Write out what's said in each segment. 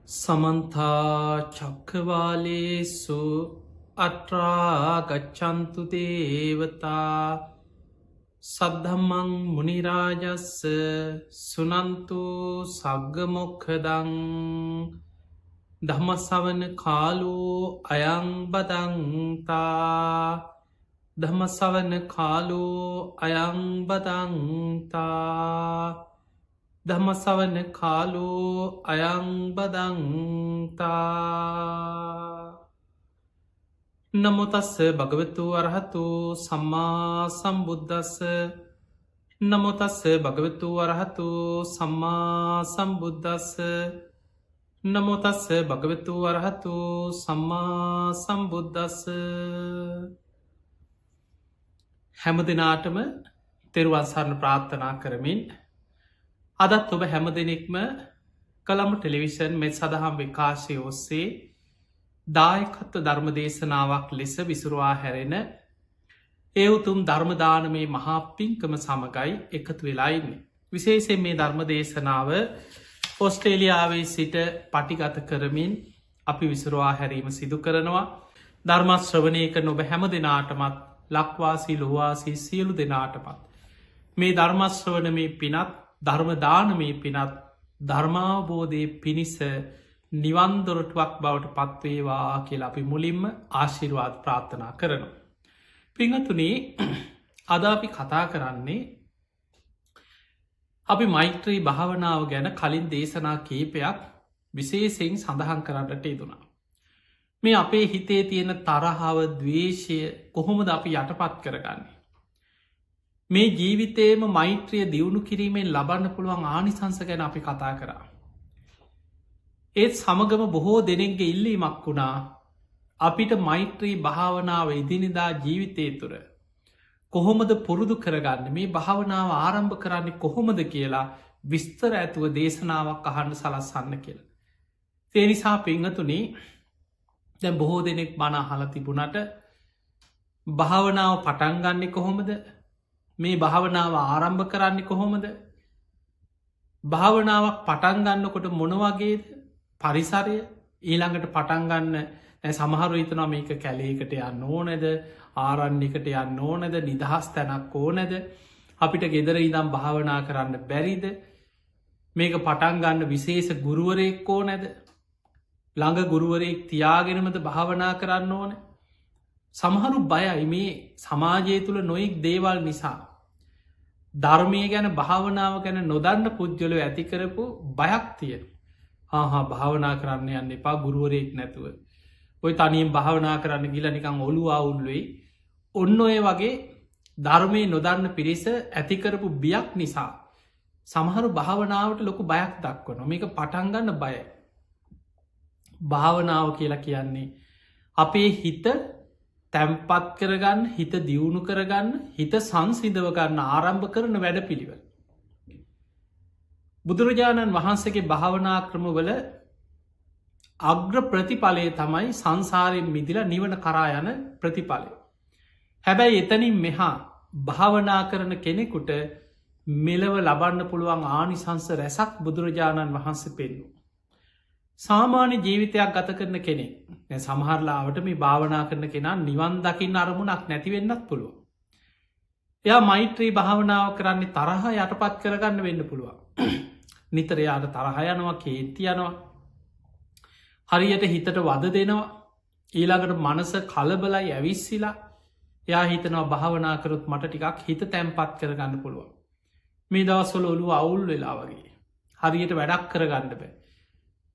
සමන්තා චක්කවාලේසු අට්‍රාගච්චන්තු දේවතා සද්ධම්මං මුනිරාජස්ස සුනන්තු සග්ගමොක්ඛදං ධම්මසවන කාලෝ අයංබදන්තා ධම්මසවන කාලෝ අයංබදන්තා ධම්මසවන කාලෝ අයංබදන්තා නමෝතස්ස භගවතු අරහතු සම්මා සම්බුද්දස්ස නමෝතස්ස භගවතු අරහතු සම්මා සම්බුද්දස්ස නමෝතස්ස භගවතු අරහතු සම්මා සම්බුද්දස්ස හැම දිනාටම තෙරුවන් සරණ ප්‍රාර්ථනා කරමින් අදත් ඔබ හැම දෙනෙක්ම කළම ටෙලිවිෂන් මෙත් සඳහම් විකාශය ඔස්සේ දායකත්ව ධර්ම දේශනාවක් ලෙස විසුරුවා හැරෙන ඒ උතුම් ධර්මදානමේ මහා පින්කම සමගයි එකතු වෙලායින්නේ. විශේෂයෙන් මේ ධර්ම දේශනාව ඔස්ට්‍රේලියාවේ සිට පටිගත කරමින් අපි විසුරුවා හැරීම සිදු කරනවා. ධර්මශ්‍රවණය කරන ඔබ හැම දෙනාටමත් ලක්වාසී ලොවාසී සියලු දෙනාටමත් මේ ධර්මශ්‍රවණ මේ පිනත් ධර්මදානමේ පිනත් ධර්මාබෝධය පිණිස නිවන්දොරටුවක් බවට පත්වේවා කියලා අපි මුලින්ම ආශිර්වාද ප්‍රාර්ථනා කරනවා. පිංහතුනේ අද අපි කතා කරන්නේ අපි මෛත්‍රී භාවනාව ගැන කලින් දේශනා කීපයක් විශේෂයෙන් සඳහන් කරන්නට යෙදුණා. මේ අපේ හිතේ තියෙන තරහාව ද්වේශය කොහොමද අපි යටපත් කරගන්නේ. මේ ජීවිතයේම මෛත්‍රිය දියුණු කිරීමෙන් ලබන්න පුළුවන් ආනිසංස ගැන අපි කතා කරා. ඒත් සමගම බොහෝ දෙනෙක්ගේ ඉල්ලීමක් වුණා අපිට මෛත්‍රී භාවනාව ඉදිනිදා ජීවිතය තුර කොහොමද පුරුදු කරගන්න මේ භාවනාව ආරම්භ කරන්නේ කොහොමද කියලා විස්තර ඇතුව දේශනාවක් අහන්න සලස්සන්න කියලා. ඒ නිසා පිංහතුනේ දැන් බොහෝ දෙනෙක් බණ අහලා තිබුණට භාවනාව පටන්ගන්නේ කොහොමද මේ භාවනාව ආරම්භ කරන්නේ කොහොමද භාවනාවක් පටන්ගන්නකොට මොනවගේද පරිසරය ඊළඟට පටන්ගන්න සමහරු හිතනවා මේක කැලේකට යන්න ඕනැද ආරන්නකට යන්න ඕනැද නිදහස් තැනක් ඕනැද අපිට ගෙදර ඉදම් භාවනා කරන්න බැරිද මේක පටන්ගන්න විශේෂ ගුරුවරයෙක් ඕනැද ළඟ ගුරුවරයෙක් තියාගෙනමද භාවනා කරන්න ඕන සමහරු බයයි මේ සමාජය තුළ නොයෙක් දේවල් නිසා ධර්මය ගැන භාවනාව ගැන නොදන්න පුද්ගලු ඇතිකරපු බයක් තියෙන භාවනා කරන්න යන්න එපා ගුරුවරයෙක් නැතුව ඔය තනියෙන් භාවනා කරන්න ගිල නිකං ඔලු අවුල්වෙයි ඔන්න ඔය වගේ ධර්මය නොදන්න පිරිස ඇතිකරපු බියක් නිසා සමහරු භාවනාවට ලොකු බයක් දක්වන මේක පටන්ගන්න බය භාවනාව කියලා කියන්නේ අපේ හිත තැම්පත් කරගන්න හිත දියුණු කරගන්න හිත සංසිදව ගන්න ආරම්භ කරන වැඩ පිළිවෙල. බුදුරජාණන් වහන්සේගේ භාවනා ක්‍රමවල අග්‍ර ප්‍රතිඵලය තමයි සංසාරයෙන් මිදිලා නිවන කරා යන ප්‍රතිඵලය. හැබැයි එතනින් මෙහා භාවනා කරන කෙනෙකුට මෙලව ලබන්න පුළුවන් ආනිසංස රැසක් බුදුරජාණන් වහන්සේ පෙන්නු. සාමාන්‍ය ජීවිතයක් ගත කරන කෙනෙක් සමහරලාවට මේ භාවනා කරන කෙනා නිවන් දකින්න අරමුණක් නැතිවෙන්නත් පුළුව. එයා මෛත්‍රී භාවනාව කරන්නේ තරහ යටපත් කරගන්න වෙන්න පුළුවන්. නිතරයාට තරහයනවා කේන්ති යනවා හරියට හිතට වද දෙනවා ඊළඟට මනස කලබලයි ඇවිස්සිලා එයා හිතනවා භාවනාකරොත් මට ටිකක් හිත තැන්පත් කරගන්න පුළුවන්. මේ දවස්වල ඔලු අවුල් වෙලා වගේ හරියට වැඩක් කරගන්න බෑ.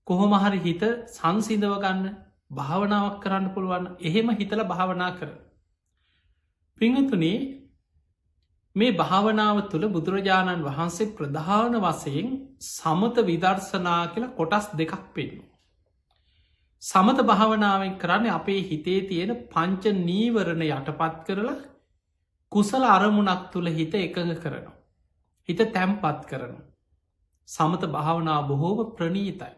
කොහොම හරි හිත සංසිදව ගන්න භාවනාවක් කරන්න පුළුවන් එහෙම හිතල භාවනා කර. පිංහතුනේ මේ භාවනාව තුළ බුදුරජාණන් වහන්සේ ප්‍රධාන වසයෙන් සමත විදර්ශනා කියලා කොටස් දෙකක් පෙන්නු. සමත භාවනාවෙන් කරන්න අපේ හිතේ තියෙන පංච නීවරණ යටපත් කරලා කුසල අරමුණක් තුළ හිත එකඟ කරනවා. හිත තැම්පත් කරනවා. සමත භාවනා බොහෝම ප්‍රණීතයි.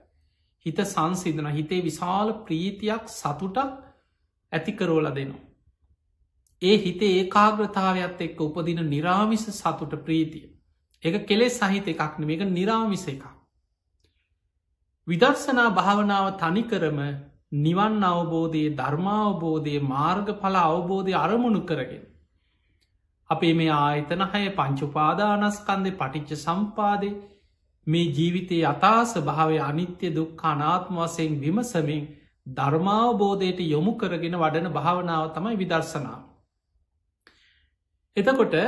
හිත සංසිදන හිතේ විශාල ප්‍රීතියක් සතුටක් ඇතිකරෝල දෙනවා. ඒ හිතේ ඒකාග්‍රතාවයක්ත් එක්ක උපදින නිරාමිස සතුට ප්‍රීතිය එක කෙලෙස් සහිත එකක් නෙමේක නිරාමිස එකක්. විදර්ශනා භාවනාව තනිකරම නිවන් අවබෝධයේ ධර්මාවබෝධය මාර්ග ඵල අවබෝධය අරමුණු කරගෙන. අපේ මේ ආයතන හය පංචුපාදානස්කන්දය පටිච්ච සම්පාදය මේ ජීවිතයේ අතාස භාවය අනිත්‍ය දුක්ඛ අනාත්ම වශයෙන් විමසමින් ධර්මාවබෝධයට යොමු කරගෙන වඩන භාවනාව තමයි විදර්ශනාව. එතකොට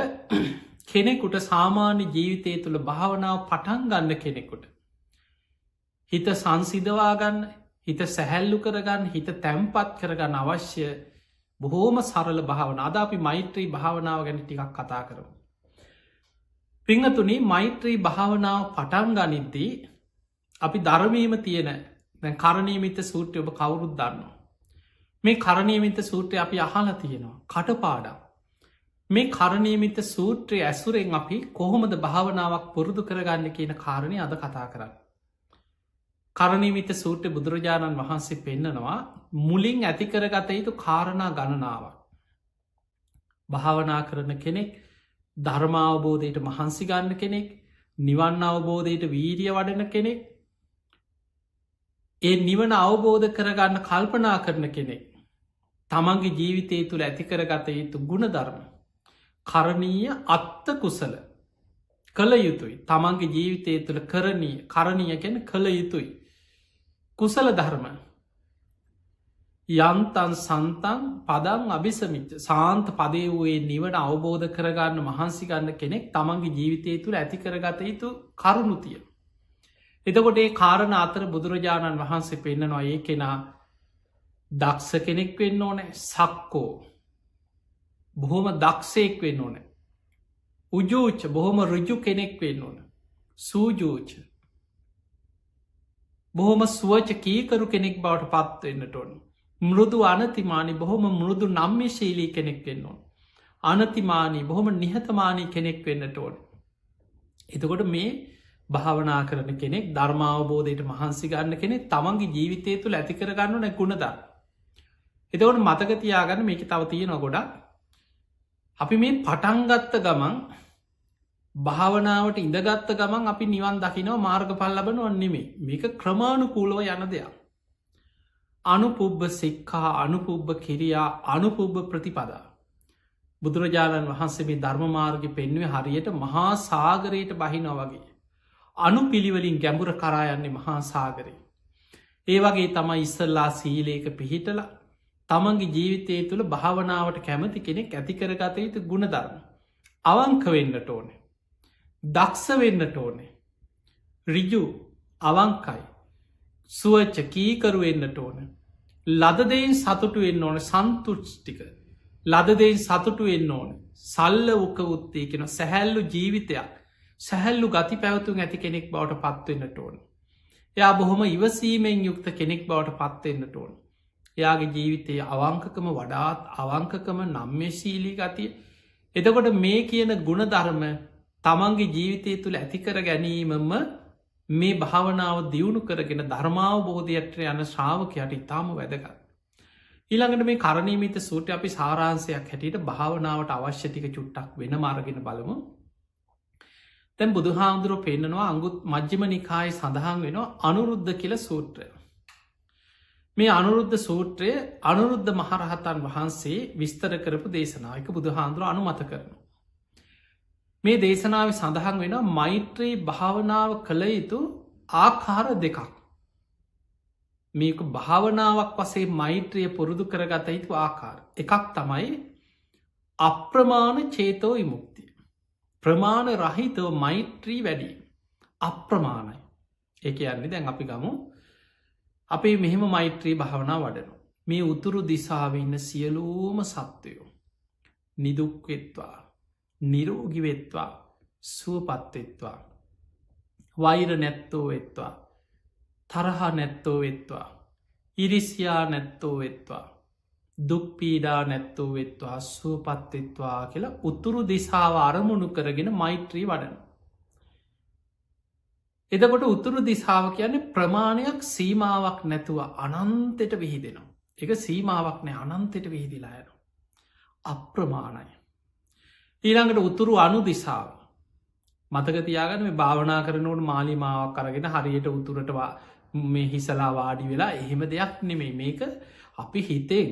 කෙනෙකුට සාමාන්‍ය ජීවිතය තුළ භාවනාව පටන් ගන්න කෙනෙකුට හිත සංසිදවා ගන්න, හිත සැහැල්ලු කරගන්න, හිත තැම්පත් කරගන්න අවශ්‍ය බොහෝම සරල භාවන. අද අපි මෛත්‍රී භාවනාව ගැන ටිකක් කතා කරමු. පිංහතුනි, මෛත්‍රී භාවනාව පටන් ගනිද්දී අපි ධර්මීම තියෙන කරණීයමිත සූත්‍රය ඔබ කවුරුත් දන්නවා. මේ කරණීයමිත සූත්‍රය අපි අහලා තියෙනවා කටපාඩම්. මේ කරණීයමිත සූත්‍රය ඇසුරෙන් අපි කොහොමද භාවනාවක් පුරුදු කරගන්න කියන කාරණය අද කතා කරන්න. කරණීයමිත සූත්‍රය බුදුරජාණන් වහන්සේ පෙන්නනවා මුලින් ඇතිකරගත යුතු කාරණා ගණනාවක්. භාවනා කරන කෙනෙක්, ධර්මාවබෝධයට මහන්සි ගන්න කෙනෙක්, නිවන් අවබෝධයට වීරිය වඩන කෙනෙක්, ඒ නිවන අවබෝධ කරගන්න කල්පනා කරන කෙනෙක් තමන්ගේ ජීවිතය තුළ ඇතිකරගත යුතු ගුණ ධර්ම කරණීය අත්ත කුසල කළ යුතුයි. තමන්ගේ ජීවිතය තුළ කරණීය කැන කළ යුතුයි. කුසල ධර්ම යන්තන් සන්තන් පදං අභිසමිච්ච සාන්ත පදය වූයේ නිවන අවබෝධ කරගන්න මහන්සි ගන්න කෙනෙක් තමන්ගේ ජීවිතය තුළ ඇතිකරගත යුතු කරුණුතිය. එතකොට ඒ කාරණ අතර බුදුරජාණන් වහන්සේ පෙන්න්නනවා ඒ කෙනා දක්ෂ කෙනෙක් වෙන්න ඕනෑ, සක්කෝ බොහොම දක්ෂයෙක් වෙන්න ඕන, උජූච බොහොම රුජු කෙනෙක් වෙන්න ඕන, සූජූච බොහොම සුවච කීකරු කෙනෙක් බවට පත්වවෙන්නට ඕන, මෘදු අනතිමානි බොහොම මෘදු නම්්‍යශීලී කෙනෙක් වෙන්න ඕන, අනතිමානී බොහොම නිහතමානී කෙනෙක් වෙන්නට ඕන. එතකොට මේ භාවනා කරන කෙනෙක්, ධර්මාවබෝධයට මහන්සි ගන්න කෙනෙක් තමන්ගේ ජීවිතය තුළ ඇතිකරගන්න නැ ගුණදා. එතකොට මතකතියාගන්න මේක තව තියෙන ගොඩක්. අපි මේ පටන්ගත්ත ගමන් භාවනාවට ඉඳගත්ත ගමන් අපි නිවන් දකිනව මාර්ග පල් ලබනුවන් නෙමේ. මේක ක්‍රමාණුකූලව යන දෙයක්. අනුපුබ්බ සික්කා, අනුපුබ්බ කිරියා, අනුපුබ්බ ප්‍රතිපදා. බුදුරජාණන් වහන්සේ මේ ධර්ම මාර්ග පෙන්වේ හරියට මහා සාගරයට බහිනව වගේ. අනු පිළිවලින් ගැඹුර කරායන්නේ මහා සාගරය. ඒ වගේ තමයි ඉස්සල්ලා සීලේක පිහිටල තමන්ගේ ජීවිතය තුළ භාවනාවට කැමති කෙනෙක් ඇතිකරගත යුතු ගුණධර්ම අවංක වෙන්නට ඕනේ, දක්ෂ වෙන්නට ඕනේ, රිජු අවංකයි, සුවච්ච කීකරු වෙන්නට ඕන, ලදදයෙන් සතුටු වෙන්න ඕන, සන්තුෂ්ටික ලදදයෙන් සතුටු වෙන්න ඕන, සල්ල උක උත්තේ කෙන සැහැල්ලු ජීවිතයක්, සැහැල්ලු ගති පැවතුන් ඇති කෙනෙක් බවට පත්වවෙන්නට ඕන. එයා බොහොම ඉවසීමෙන් යුක්ත කෙනෙක් බවට පත්වෙන්නට ඕන. එයාගේ ජීවිතයේ අවංකකම වඩාත් අවංකකම නම්‍යශීලී ගතිය. එතකොට මේ කියන ගුණධර්ම තමන්ගේ ජීවිතය තුළ ඇතිකර ගැනීමම මේ භාවනාව දියුණු කරගෙන ධර්මාවබෝධයට යන ශ්‍රාවකයට ඉතාම වැදගත්. ඊළඟට මේ කරණීයමිත සූත්‍රය අපි සාරාංශයක් හැටියට භාවනාවට අවශ්‍ය ටික චුට්ටක් වෙන මාර්ගෙන බලමු. දැන් බුදුහාමුදුරුවෝ පෙන්නනවා අංගුත් මජ්ක්‍ධිම නිකායේ සඳහන් වෙනවා අනුරුද්ධ කියලා සූත්‍රය. මේ අනුරුද්ධ සූත්‍රය අනුරුද්ධ මහරහතන් වහන්සේ විස්තර කරපු දේශනාවක බුදුහාමුදුරුවෝ අනුමත කරනවා. මේ දේශනාව සඳහන් වෙන මෛත්‍රී භාවනාව කළ යුතු ආකාර දෙකක්. මේක භාවනාවක් වසේ මෛත්‍රිය පුරුදු කරගත යුතු ආකාර. එකක් තමයි අප්‍රමාණ චේතෝ විමුක්තිය. ප්‍රමාණ රහිතව මෛත්‍රී වැඩි. අප්‍රමාණයි. ඒ කියන්නේ දැන් අපි ගමු අපේ මෙහෙම මෛත්‍රී භාවනා වඩනු. මේ උතුරු දිසාව ඉන්න සියලූම සත්වයෝ නිදුක්වෙත්වා, නිරෝගිවෙත්වා, සුවපත්වෙත්වා, වෛර නැත්තෝ වෙත්වා, තරහ නැත්තෝ වෙත්වා, ඉරිසියා නැත්තෝ වෙත්වා, දුක්පීඩා නැත්තෝ වෙත්වා, සුවපත්වෙත්වා කියලා උතුරු දිසාව අරමුණු කරගෙන මෛත්‍රී වඩන. එදකොට උතුරු දිසාව කියන්නේ ප්‍රමාණයක් සීමාවක් නැතුව අනන්තයට විහිදෙනවා. එක සීමාවක් නෑ, අනන්තයට විහිදිලා යන. අප්‍රමාණයි. ඊළඟට උතුරු අනු දිසාව මතක තියාගන්න මේ භාවනා කරනවට මාලිමාවක් කරගෙන හරියට උතුරටවා මේ හිසලා වාඩි වෙලා එහෙම දෙයක් නෙමෙයි මේක අපි හිතෙන්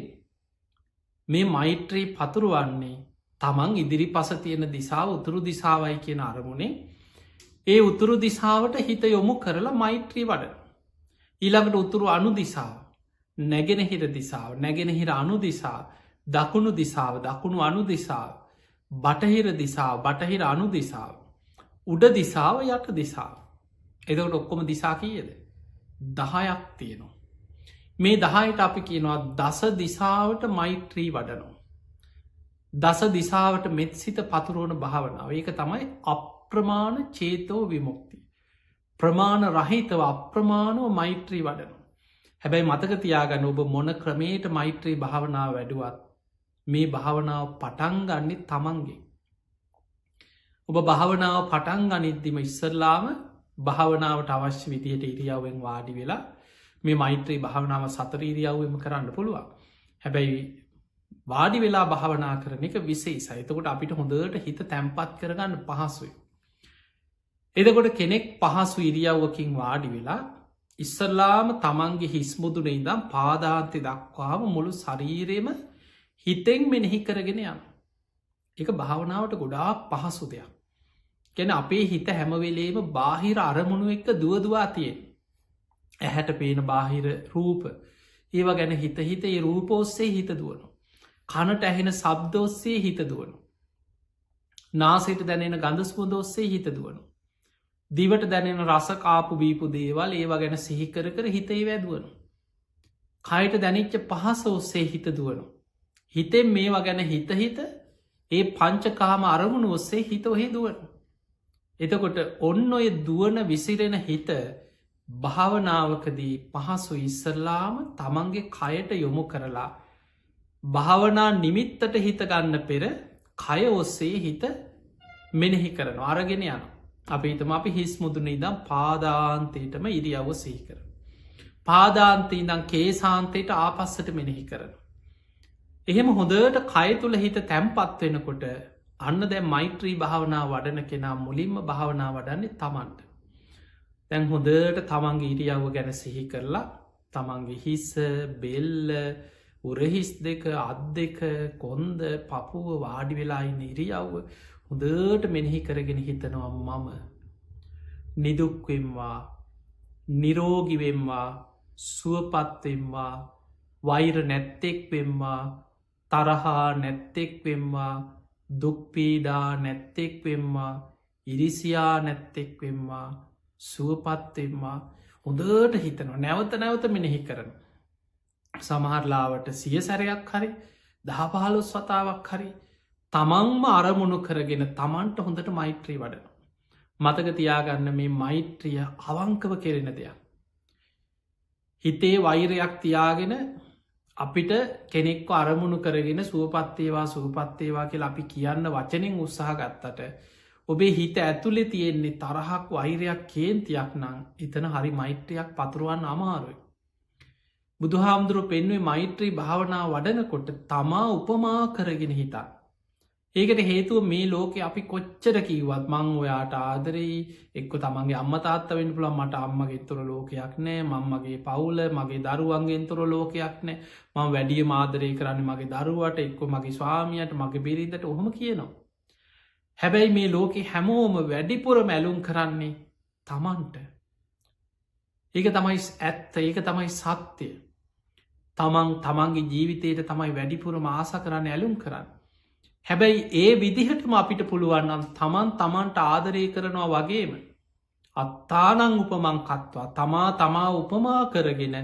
මේ මෛත්‍රී පතුරුවන්නේ තමන් ඉදිරි පස තියෙන දිසාව උතුරු දිසාවයි කියන අරමුණේ ඒ උතුරු දිසාවට හිත යොමු කරලා මෛත්‍රී වඩන. ඊළඟට උතුරු අනු දිසාව නැගෙනහිර දිසාව නැගෙනහිර අනු දිසා දකුණු දිසාව දකුණු අනු දිසාව බටහිර දිසාව බටහිර අනු දිසාව උඩ දිසාව යට දිසාව. එදකට ඔක්කොම දිසා කියද 10ක් තියෙනවා. මේ 10ට අපි කියනවා දස දිසාවට මෛත්‍රී වඩනවා. දස දිසාවට මෙත් සිත පතුරුවන භාවනාව ඒක තමයි අප්‍රමාණ චේතෝ විමුක්ති. ප්‍රමාණ රහිතව අප්‍රමාණව මෛත්‍රී වඩනවා. හැබැයි මතක තියාගන්න ඔබ මොන ක්‍රමයට මෛත්‍රී භාවනාව වැඩුවත් මේ භාවනාව පටන්ගන්නේ තමන්ගේ. ඔබ භාවනාව පටන් ගනිද්දිම ඉස්සරලාම භාවනාවට අවශ්‍ය විදියට ඉරියාවෙන් වාඩි වෙලා මේ මෛත්‍රී භාවනාව සතර ඉරියව්වෙම කරන්න පුළුවන්. හැබැයි වාඩි වෙලා භාවනා කරන එක විශේෂයි. එතකොට අපිට හොඳට හිත තැම්පත් කරගන්න පහසුයි. එදකොට කෙනෙක් පහසු ඉරියව්වකින් වාඩි වෙලා ඉස්සරලාම තමන්ගේ හිස්මුදුන ඉදම් පාදාන්තය දක්වාම මුළු ශරීරයම හිතෙන් මෙනෙහි කරගෙන යන. එක භාවනාවට ගොඩාක් පහසු දෙයක්. ගැන අපේ හිත හැමවෙලේම බාහිර අරමුණු එක්ක දුවදවා තියෙන්. ඇහැට පේන බාහිර රූප ඒව ගැන හිත ඒ රූප ඔස්සේ හිත දුවනු. කනට ඇහෙන සබ්දෝස්සේ හිත දුවනු. නාසයට දැනෙන ගඳස්මුද ඔස්සේ හිත දුවනු. දිවට දැනෙන රසකාපු බීපු දේවල් ඒවා ගැන සිහිකර කර හිතේ වැදුවනු. කයට දැනිච්ච පහස ඔස්සේ හිත දුවනු. හිතෙන් මේවා ගැන හිත ඒ පංචකාම අරමුණු ඔස්සේ හිත ඔහෙ දුවනු. එතකොට ඔන්න ඔය දුවන විසිරෙන හිත භාවනාවකදී පහසු ඉස්සරලාම තමන්ගේ කයට යොමු කරලා භාවනා නිමිත්තට හිත ගන්න පෙර කය ඔස්සේ හිත මෙනෙහි කරන අරගෙන යන අපි හිතම අපි හිස් මුදුන ඉදම් පාදාන්තයටම ඉරියව්ව සීකර. පාදාන්තය ඉදම් කේසාන්තයට ආපස්සට මෙනෙහි කරන. එහෙම හොඳට කය තුළ හිත තැම්පත් වෙනකොට අන්න දැ මෛත්‍රී භාවනා වඩන කෙනා මුලින්ම භාවනා වඩන්නේ තමන්ට. තැන් හොඳට තමන්ගේ ඉරියව්ව ගැන සිහි කරලා තමන්ගේ හිස බෙල්ල උරහිස් දෙක අත් දෙක කොන්ද පපුුව වාඩි වෙලායින්න ඉරියව්ව හොඳට මෙනෙහි කරගෙන හිතනවා මම නිදුක්වෙම්වා නිරෝගිවෙම්වා සුවපත්වෙම්වා වෛර නැත්තෙක්වෙම්වා තරහා නැත්තෙක්වෙම්වා දුක්පීඩා නැත්තෙක්වෙම්වා ඉරිසියා නැත්තෙක්වෙම්වා සුවපත්වෙම්වා හොඳට හිතනවා නැවත නැවත මෙනෙහි කරන. සමහරලාවට සිය සැරයක් හරි දහපහලොස් වතාවක් හරි තමන්ම අරමුණු කරගෙන තමන්ට හොඳට මෛත්‍රී වඩන. මතක තියාගන්න මේ මෛත්‍රිය අවංකව කෙරෙන දෙයක්. හිතේ වෛරයක් තියාගෙන අපිට කෙනෙක්ව අරමුණු කරගෙන සුවපත්තේවා සුවපත්තේවා කියලා අපි කියන්න වචනෙන් උත්සාහ ගත්තට ඔබේ හිත ඇතුළෙ තියෙන්නේ තරහක් වෛරයක් කේන්තියක් නං එතන හරි මෛත්‍රයක් පතුරුවන් අමාරුයි. බුදුහාමුදුරුව පෙන්වේ මෛත්‍රී භාවනා වඩනකොට තමා උපමා කරගෙන හිතා. ඒකට හේතුව මේ ලෝක අපි කොච්චර කීවත් මං ඔයාට ආදරී එක්ක තමන්ගේ අම්ම තාත්තවෙන් පුළන් මට අම්මගේ තුර ලෝකයක් නෑ මංමගේ පවුල මගේ දරුවන්ගෙන් තුර ලෝකයක් නෑ මං වැඩිය මාදරය කරන්න මගේ දරුවට එක්ක මගේ ස්වාමියයට මගේ බිරිඳට ඔහොම කියනවා. හැබැයි මේ ලෝකෙ හැමෝම වැඩිපුර මැලුම් කරන්නේ තමන්ට. ඒක තමයි ඇත්ත ඒක තමයි සත්‍යය. තමන්ගේ ජීවිතයට තමයි වැඩිපුරම ආස කරන්න ඇලුම් කරන්න. හැබැයි ඒ විදිහටම අපිට පුළුවන්නම් තමන්ට ආදරය කරනවා වගේම අත්තානං උපමංකත්වා තමා උපමා කරගෙන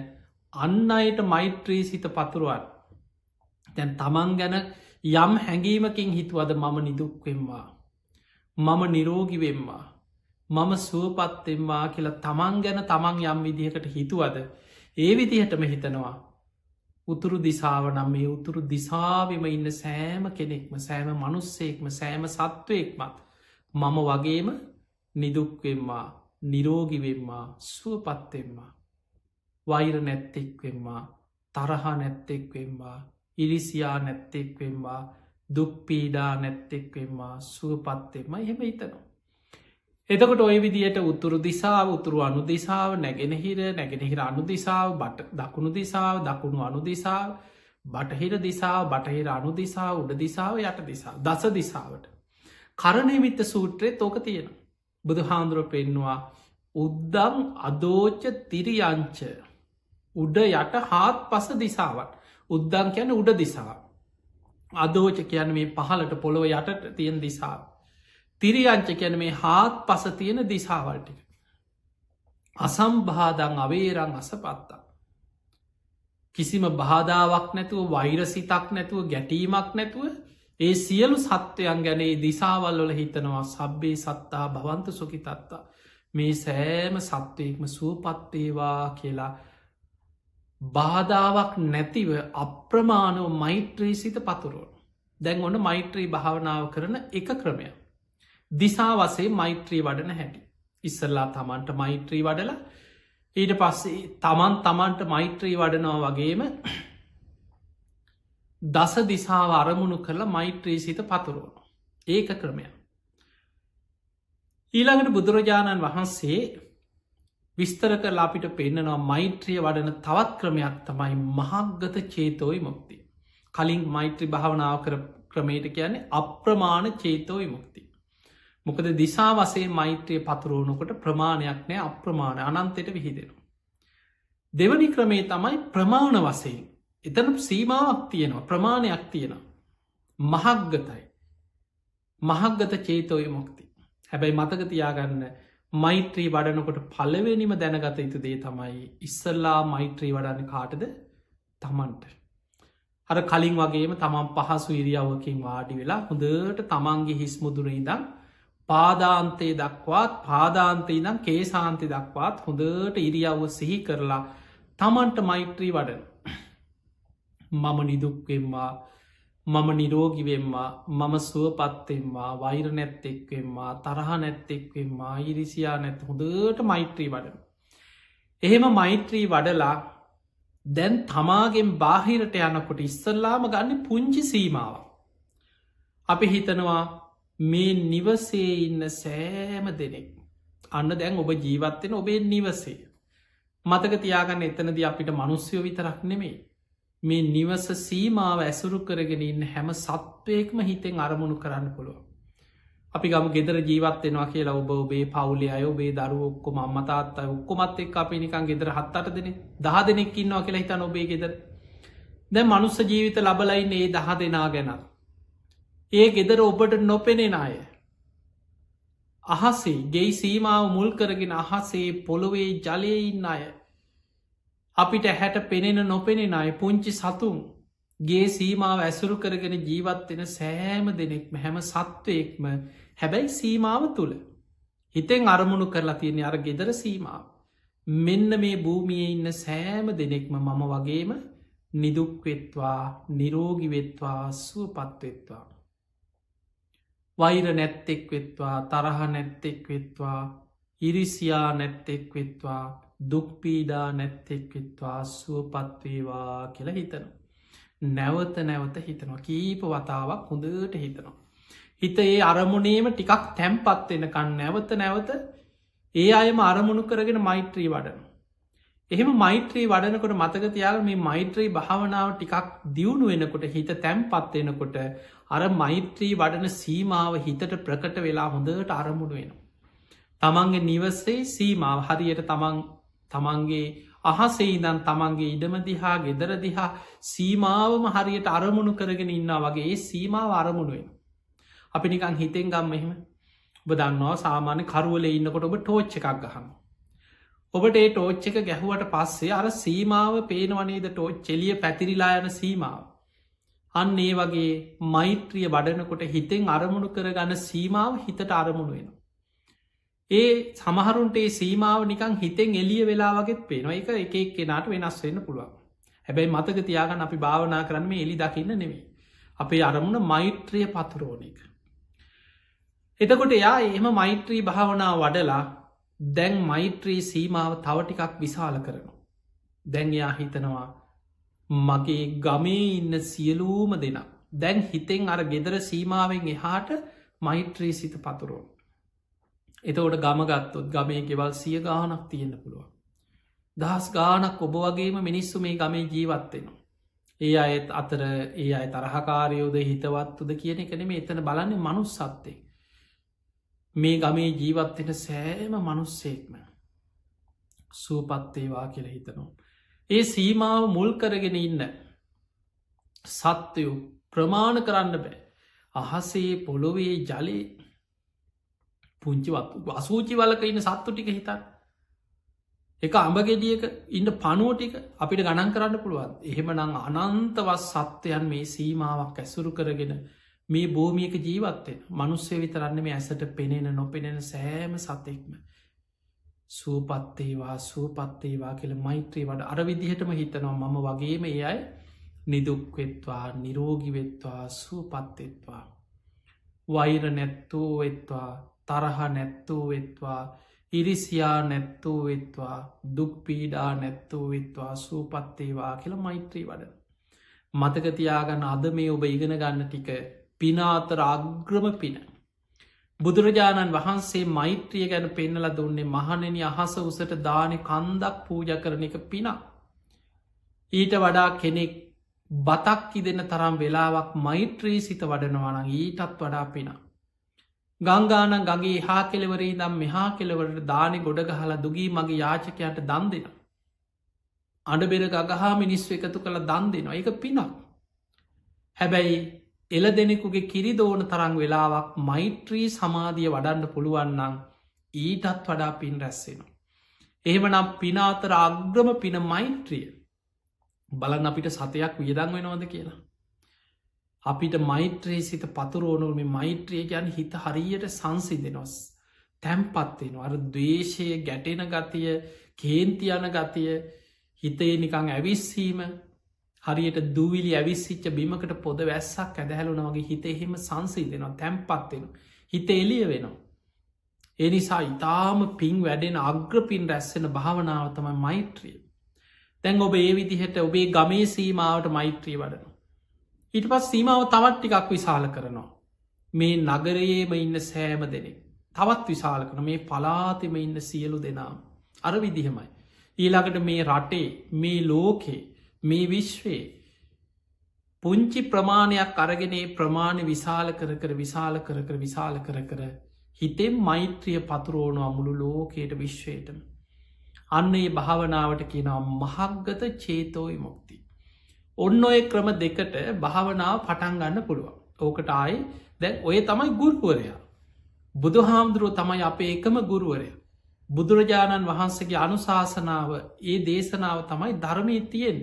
අන්න අයට මෛත්‍රී සිත පතුරුවන්. තැන් තමන් ගැන යම් හැඟීමකින් හිතුවද මම නිදුක්වෙම්වා. මම නිරෝගිවෙම්වා. මම සුවපත්තෙම්වා කියලා තමන් ගැන තමන් යම් විදිහකට හිතුවද ඒ විදිහටම හිතනවා. උතුරු දිසාව නම් මේ උතුරු දිසාවිම ඉන්න සෑම කෙනෙක්ම සෑම මනුස්සෙක්ම සෑම සත්වයෙක්මත් මම වගේම නිදුක්වෙම්වා නිරෝගිවෙම්වා සුවපත්තෙම්වා වෛර නැත්තෙක්වෙම්වා තරහ නැත්තෙක්වෙම්වා ඉරිසියා නැත්තෙක්වෙම්වා දුක්පීඩා නැත්තෙක්වෙම්වා සුවපත්තෙම එහෙම හිතනවා. එතකොට ඔය විදියට උතුරු දිසාාව උතුරු අනු දිසාාව නැගෙනහිර අනු දිසාාව බට දකුණු දිසාාව දකුණු අනු දිසාාව බටහිර දිසාාව බටහිර අනු දිසා උඩ දිසාාව යට දිසා දස දිසාවට කරණයවිත්ත සූත්‍රයේ තෝක තියෙන බුදු හාන්දුරුව පෙන්නවා උද්දං අදෝච්ච තිරියංච උඩ යට හාත් පස දිසාවත් උද්දං කියන උඩ දිසාාව අදෝච කියන මේ පහලට පොළොව යටට තියෙන දිසාාව තිරියංච කියන මේ හාත් පස තියෙන දිසාවල්ටික අසම්බාදං අවේරං අසපත්තා කිසිම බාධාවක් නැතුව වෛරසිතක් නැතුව ගැටීමක් නැතුව ඒ සියලු සත්වයන් ගැනේ දිසාවල් වල හිතනවා සබ්බේ සත්තා භවන්ත සොකිතත්තා මේ සෑම සත්වයෙක්ම සුවපත්තේවා කියලා බාධාවක් නැතිව අප්‍රමාණව මෛත්‍රී සිත පතුරුවන දැන් ඔන්න මෛත්‍රී භාවනාව කරන එක ක්‍රමයක් දිසා වසේ මෛත්‍රී වඩන හැටි ඉස්සල්ලා තමන්ට මෛත්‍රී වඩලා ඊට පස්සේ තමන්ට මෛත්‍රී වඩනවා වගේම දස දිසාව අරමුණු කරලා මෛත්‍රී සිත පතුරුවන ඒක ක්‍රමය ඊළඟට බුදුරජාණන් වහන්සේ විස්තර කරලා අපිට පෙන්න්නනවා මෛත්‍රිය වඩන තවත් ක්‍රමයක් තමයි මහක්ගත චේතෝයි මුක්ති කලින් මෛත්‍රී භාවනාව කර ක්‍රමයට කියන්නේ අප්‍රමාණ චේතෝයි මුක්ති මොකද දිසා වසේ මෛත්‍රය පතුරුවනකොට ප්‍රමාණයක් නෑ අප්‍රමාණ අනන්තයට විහිදෙනවා. දෙවනි ක්‍රමේ තමයි ප්‍රමාණ වසයෙන් එතන සීමාවක් තියෙනවා ප්‍රමාණයක් තියෙනවා මහක්ගතයි මහක්ගත චේතෝය මුක්ති හැබැයි මතක තියාගන්න මෛත්‍රී වඩනකොට පලවෙනිම දැනගත යුතු දේ තමයි ඉස්සල්ලා මෛත්‍රී වඩන්න කාටද තමන්ට අර කලින් වගේම තමන් පහසු ඉරියව්වකින් වාඩි වෙලා හොඳට තමන්ගේ හිස්මුදුරනිදම් පාදාන්තයේ දක්වාත් පාදාන්තය නම් කේසාන්ති දක්වාත් හොඳට ඉරියව්ව සිහි කරලා තමන්ට මෛත්‍රී වඩන මම නිදුක්වෙම්වා මම නිරෝගිවෙම්වා මම සුවපත්තෙම්වා වෛර නැත්තෙක්වෙම්වා තරහ නැත්තෙක්වෙම්වා ඉරිසියා නැත් හොඳට මෛත්‍රී වඩන එහෙම මෛත්‍රී වඩලා දැන් තමාගෙන් බාහිරට යනකොට ඉස්සල්ලාම ගන්න පුංචි සීමාව අපි හිතනවා මේ නිවසේ ඉන්න සෑම දෙනෙක් අන්න දැන් ඔබ ජීවත්වෙන ඔබේ නිවසේ මතක තියාගන්න එතනද අපිට මනුස්්‍යයෝ විතරක් නෙමේ මේ නිවස සීමාව ඇසුරු කරගෙන ඉන්න හැම සත්වයෙක්ම හිතෙන් අරමුණු කරන්න පුළුව අපි ගම ගෙදර ජීවත්වෙනවා කියලා ඔබ ඔබේ පවුලේ අය ඔබේ දරුව ඔක්කොම අම්මතාත් අය ඔක්කොමත් එක් අපි නිකන් ගෙදර 7-8 දෙනෙක් 10 දෙනෙක් ඉන්නවා කියලා හිතන ඔබේ ගෙදර දැන් මනුස්ස ජීවිත ලබලයින්න ඒ 10 දෙනා ගැන ඒ ගෙදර ඔබට නොපෙනෙන අය අහසේ ගෙයි සීමාව මුල් කරගෙන අහසේ පොළොවේ ජලය ඉන්න අය අපිට හැට පෙනෙන නොපෙනෙන අය පුංචි සතුන් ගේ සීමාව ඇසුරු කරගෙන ජීවත්වෙන සෑම දෙනෙක්ම හැම සත්වයෙක්ම හැබැයි සීමාව තුළ හිතෙන් අරමුණු කරලා තියෙන අර ගෙදර සීමාව මෙන්න මේ භූමියයේ ඉන්න සෑම දෙනෙක්ම මම වගේම නිදුක්වෙත්වා නිරෝගිවෙත්වා සුවපත්වෙත්වා වෛර නැත්තෙක් වෙත්වා තරහ නැත්තෙක් වෙත්වා ඉරිසියා නැත්තෙක් වෙත්වා දුක්පීඩා නැත්තෙක් වෙත්වා සුවපත්වේවා කියලා හිතන නැවත නැවත හිතනවා කීප වතාවක් හොඳට හිතනවා හිත ඒ අරමුණේම ටිකක් තැම්පත් වෙනකන් නැවත නැවත ඒ අයම අරමුණු කරගෙන මෛත්‍රී වඩන එහෙම මෛත්‍රී වඩනකොට මතක තියාග මේ මෛත්‍රී භාවනාව ටිකක් දියුණු වෙනකොට හිත තැම්පත් වෙනකොට අර මෛත්‍රී වඩන සීමාව හිතට ප්‍රකට වෙලා හොඳට අරමුණු වෙන තමන්ගේ නිවසේ සීමාව හරියට තමන්ගේ අහසේ ඉදන් තමන්ගේ ඉඩම දිහා ගෙදර දිහා සීමාවම හරියට අරමුණු කරගෙන ඉන්නා වගේ ඒ සීමාව අරමුණුවෙන් අපි නිකං හිතෙන් ගම්ම එහෙම ඔබ දන්නවා සාමාන්‍ය කරුවල ඉන්නකොට ඔබ ටෝච්ච එකක් ගහම ඔබට ඒ ටෝච්ච එක ගැහුවට පස්සේ අර සීමාව පේනවනේද ටෝච් චෙලිය පැතිරිලා යන සීමාව අන්න ඒ වගේ මෛත්‍රිය වඩනකොට හිතෙන් අරමුණු කරගන්න සීමාව හිතට අරමුණු වෙන ඒ සමහරුන්ට ඒ සීමාව නිකං හිතෙන් එලිය වෙලා වගෙත් පේනවා එක එක කෙනාට වෙනස් වෙන්න පුළුවන් හැබැයි මතක තියාගන්න අපි භාවනා කරන්න මේ එලි දකින්න නෙවෙයි අපේ අරමුණ මෛත්‍රිය පතුරෝණ එක එතකොට එයා එහෙම මෛත්‍රී භාවනා වඩලා දැන් මෛත්‍රී සීමාව තව ටිකක් විශාල කරනවා දැන් එයා හිතනවා මගේ ගමේ ඉන්න සියලූම දෙනා දැන් හිතෙන් අර ගෙදර සීමාවෙන් එහාට මෛත්‍රී සිත පතුරෝණ එතකොට ගම ගත්තොත් ගමේ ගෙවල් සිය ගානක් තියෙන්න්න පුළුවන්. දහස් ගානක් ඔබ වගේම මිනිස්සු මේ ගමේ ජීවත්වෙනවා. ඒ අයත් අතර ඒ අය තරහකාරයෝද හිතවත්තුද කියන එකන මේ එතන බලන්නේ මනුස් සත්තේ. මේ ගමේ ජීවත්වෙන සෑම මනුස්සෙක්ම සූපත්තේවා කියල හිතනවා. ඒ සීමාව මුල් කරගෙන ඉන්න සත්වයෝ ප්‍රමාණ කරන්න බෑ. අහසේ පොළොවේ ජලේ පුංචිවත් අසූචි වලක ඉන්න සත්තු ටික හිතන් එක අඹගෙඩියක ඉන්න පනුව ටික අපිට ගණන් කරන්න පුළුවන්. එහෙම නං අනන්තවස් සත්වයන් මේ සීමාවක් ඇසුරු කරගෙන මේ භූමියක ජීවත්තෙන් මනුස්සේ විතරන්න මේ ඇසට පෙනෙන නොපෙනෙන සෑම සතෙක්ම සූපත්තේවා සූපත්තේවා කියල මෛත්‍රී වඩ අරවිදිහටම හිතනවා මම වගේම ඒ අයි නිදුක්වෙත්වා නිරෝගිවෙත්වා සූපත්තෙත්වා වෛර නැත්තෝ වෙත්වා තරහ නැත්තෝ වෙත්වා ඉරිසියා නැත්තෝ වෙත්වා දුක්පීඩා නැත්තෝ වෙත්වා සූපත්තේවා කියල මෛත්‍රී වඩ. මතකතියාගන්න අද මේ ඔබ ඉගෙන ගන්න ටික පිනාතර අග්‍රම පින. බුදුරජාණන් වහන්සේ මෛත්‍රිය ගැන පෙන්නල දුන්නේ මහනෙන අහස උසට දානෙ කන්දක් පූජ කරන එක පිනා. ඊට වඩා කෙනෙක් බතක්කි දෙන්න තරම් වෙලාවක් මෛත්‍රී සිත වඩනවන ඊටත් වඩා පිනා. ගංගාන ගගේ හා කෙලවරේ දම් මෙහා කෙලවරට දානෙ ගොඩගහලා දුගී මගේ යාචකයට දන් දෙෙන. අඩබෙර ගහා මිනිස්ව එකතු කළ දන් දෙනවා එක පිනක්. හැබැයි එල දෙනෙකුගේ කිරිදෝන තරං වෙලාවක් මෛත්‍රී සමාධිය වඩන්න පුළුවන්නන් ඊටත් වඩා පින් රැස්සෙනවා. එහෙමනම් පිනාතර අග්‍රම පින මෛත්‍රිය බලන්න අපිට සතයක් වියදන් වෙනවද කියලා. අපිට මෛත්‍රයේ සිත පතුරෝනුව මේ මෛත්‍රිය ගැන හිත හරියට සංසිදෙනොස් තැම්පත්වෙනවා අර දවේශය ගැටෙන ගතිය කේන්තියන ගතිය හිතේ නිකං ඇවිස්සීම හරියට දූවිලි ඇවිස්සිච්ච බිමකට පොද වැස්සක් ඇදහැලුන වගේ හිත එහෙම සංසිදෙනවා තැම්පත්වෙන හිත එලිය වෙනවා. එනිසා ඉතාම පින් වැඩෙන අග්‍රපින් රැස්සෙන භාවනාව තමයි මෛත්‍රිය. තැන් ඔබ ඒ විදිහට ඔබේ ගමේ සීමාවට මෛත්‍රී වඩන. ඊට පස් සීමාව තවත් ටිකක් විශාල කරනවා. මේ නගරයේම ඉන්න සෑම දෙනෙක් තවත් විශාල කරන මේ පලාතෙම ඉන්න සියලු දෙනාම් අර විදිහමයි. ඊළඟට මේ රටේ මේ ලෝකේ මේ විශ්වයේ පුංචි ප්‍රමාණයක් අරගෙනේ ප්‍රමාණය විශාල කර විශාල කර විශාල කර හිතෙන් මෛත්‍රිය පතුරෝනු අමුළු ලෝකයට විශ්වයටම. අන්න ඒ භාවනාවට කියනවා මහක්ගත චේතෝයි මුක්ති. ඔන්න ඔය ක්‍රම දෙකට භාවනාව පටන් ගන්න පුළුවන්. ඕකට ආයි දැන් ඔය තමයි ගුරුවරයා. බුදු හාමුදුරුව තමයි අපේ එකම ගුරුවරය. බුදුරජාණන් වහන්සේගේ අනුශාසනාව ඒ දේශනාව තමයි ධර්මී තියෙන්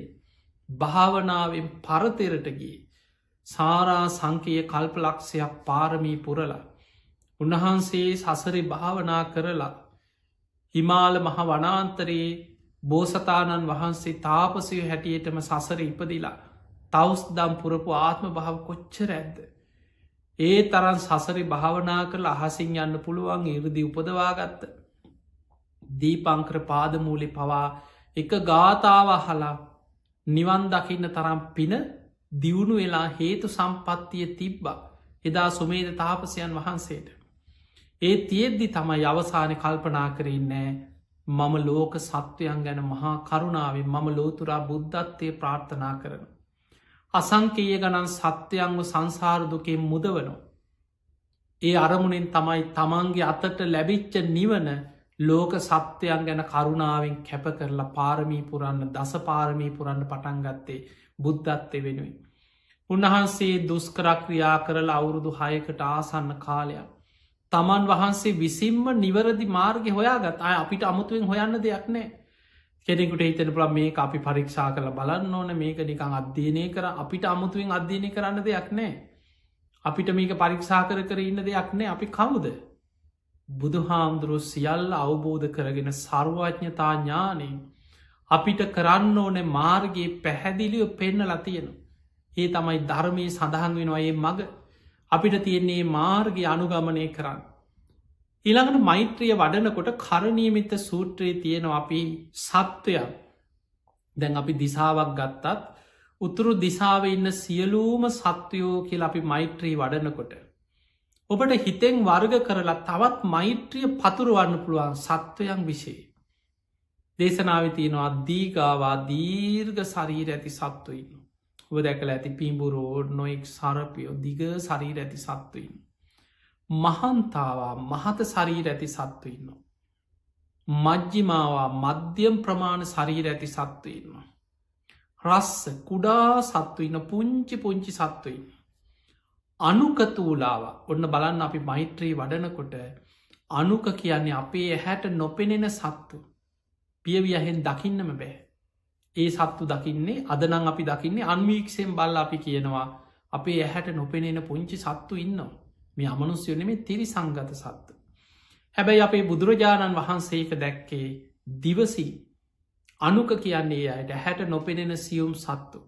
භාවනාවෙන් පරතෙරටගේ සාරා සංකය කල්පලක්ෂයක් පාරමී පුරලා. උන්වහන්සේ සසරි භාවනා කරලා හිමාල මහ වනාන්තරයේ බෝසතාණන් වහන්සේ තාපසය හැටියටම සසර ඉපදිලා තවස් දම් පුරපු ආත්ම භාව කොච්චර ඇද්ද. ඒ තරන් සසරි භාවනා කරල අහසින් යන්න පුළුවන් ඉරදි උපදවාගත්ත. දීපංකර පාදමූලි පවා එක ගාථාව හලා නිවන් දකින්න තරම් පින දියුණු වෙලා හේතු සම්පත්තිය තිබ්බා එදා සුමේද තාපසයන් වහන්සේට. ඒ තියෙද්දි තමයි අවසානය කල්පනා කරන්නෑ මම ලෝක සත්වයන් ගැන මහා කරුණාවෙන් මම ලෝතුරා බුද්ධත්වය ප්‍රාර්ථනා කරන. අසංකයේ ගණන් සත්‍යයන්ව සංසාරදුකෙන් මුදවනෝ. ඒ අරමුණෙන් තමයි තමන්ගේ අතට ලැබිච්ච නිවන ලෝක සත්‍යයන් ගැන කරුණාවෙන් කැප කරලා පාරමී පුරන්න දස පාරමී පුරන්න පටන්ගත්තේ බුද්ධත්වය වෙනුවෙන්. උන්වහන්සේ දුස්කරක්‍රියා කරලා අවුරුදු 6කට ආසන්න කාලයක්. තමන් වහන්සේ විසින්ම නිවරදි මාර්ග හොයාගත් අය අපිට අමුතුවෙන් හොයන්න දෙයක් නෑ. කෙනෙකුට හිතන පුළ මේ අපි පරීක්ෂා කළ බලන්න ඕන මේක නිකං අධ්‍යයනය කර අපිට අමුතුවෙන් අධ්‍යයනය කරන්න දෙයක් නෑ. අපිට මේක පරීක්ෂා කර ඉන්න දෙයක් නෑ අපි කවුද. බුදු හාමුදුරුව සියල්ල අවබෝධ කරගෙන සර්වඥතා ඥානයෙන් අපිට කරන්න ඕන මාර්ගයේ පැහැදිලිව පෙන්න ලතියෙන. ඒ තමයි ධර්මය සඳහන් වෙනවායේ මග අපිට තියෙන්නේ මාර්ගය අනුගමනය කරන්න. ඊළඟට මෛත්‍රිය වඩනකොට කරණීමිත සූත්‍රයේ තියෙනවා අපි සත්වයන් දැන් අපි දිසාවක් ගත්තත් උතුරු දිසාව ඉන්න සියලූම සත්වයෝ කියල අපි මෛත්‍රී වඩනකොට. ඔබට හිතෙන් වර්ග කරලා තවත් මෛත්‍රිය පතුරුවන්න පුළුවන් සත්වයන් විෂේ. දේශනාව තියෙනවා දීගාවා දීර්ඝ ශරීර ඇති සත්වයින්න. ඔබ දැකල ඇති පිඹුරෝ නොෙක් සරපයෝ දිග ශරීර ඇති සත්වයින්න. මහන්තාවා මහත ශරීර ඇති සත්වඉන්න. මජ්ජිමාවා මධ්‍යම් ප්‍රමාණ ශරීර ඇති සත්වඉන්න. රස්ස කුඩා සත්වඉන්න පුංචි පුංචි සත්වයින්න. අනුකතූලාව ඔන්න බලන්න අපි මෛත්‍රී වඩනකොට අනුක කියන්නේ අපේ ඇහැට නොපෙනෙන සත්තු පියවියහෙන් දකින්නම බෑ. ඒ සත්තු දකින්නේ අදනං අපි දකින්නේ අන්වීක්ෂයෙන් බල්ල අපි කියනවා අපේ ඇහැට නොපෙනෙන පුංචි සත්තු ඉන්නවා. මේ අමනුස්යනෙම තිරි සංගත සත්තු. හැබැයි අපේ බුදුරජාණන් වහන්සේක දැක්කේ දිවසි අනුක කියන්නේ අයට හැට නොපෙනෙන සියුම් සත්තු.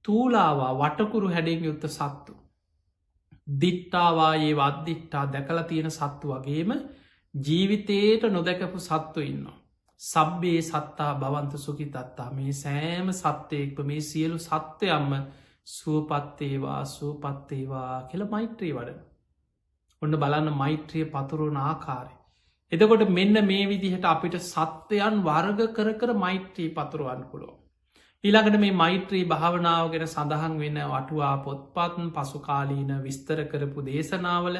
තූලාවා වටකුරු හැඩෙන් යුත්ත සත්තු. දිට්ටාවායේ වද්දිට්ටා දැකලා තියෙන සත්තු වගේම ජීවිතයට නොදැකපු සත්තු ඉන්න. සබ්බේ සත්තා භවන්ත සුකි තත්තා මේ සෑම සත්‍යයෙක්ප මේ සියලු සත්‍යයම්ම සුවපත්තේවා සුවපත්තේවා කියල මෛත්‍රී වඩන. ඔන්න බලන්න මෛත්‍රිය පතුරුවන ආකාරය. එතකොට මෙන්න මේ විදිහට අපිට සත්වයන් වර්ග කර කර මෛත්‍රී පතුරුවන් පුළො. ඊළඟට මේ මෛත්‍රී භාවනාව ගැන සඳහන් වෙන වටුවා පොත්පත්න් පසුකාලීන විස්තර කරපු දේශනාවල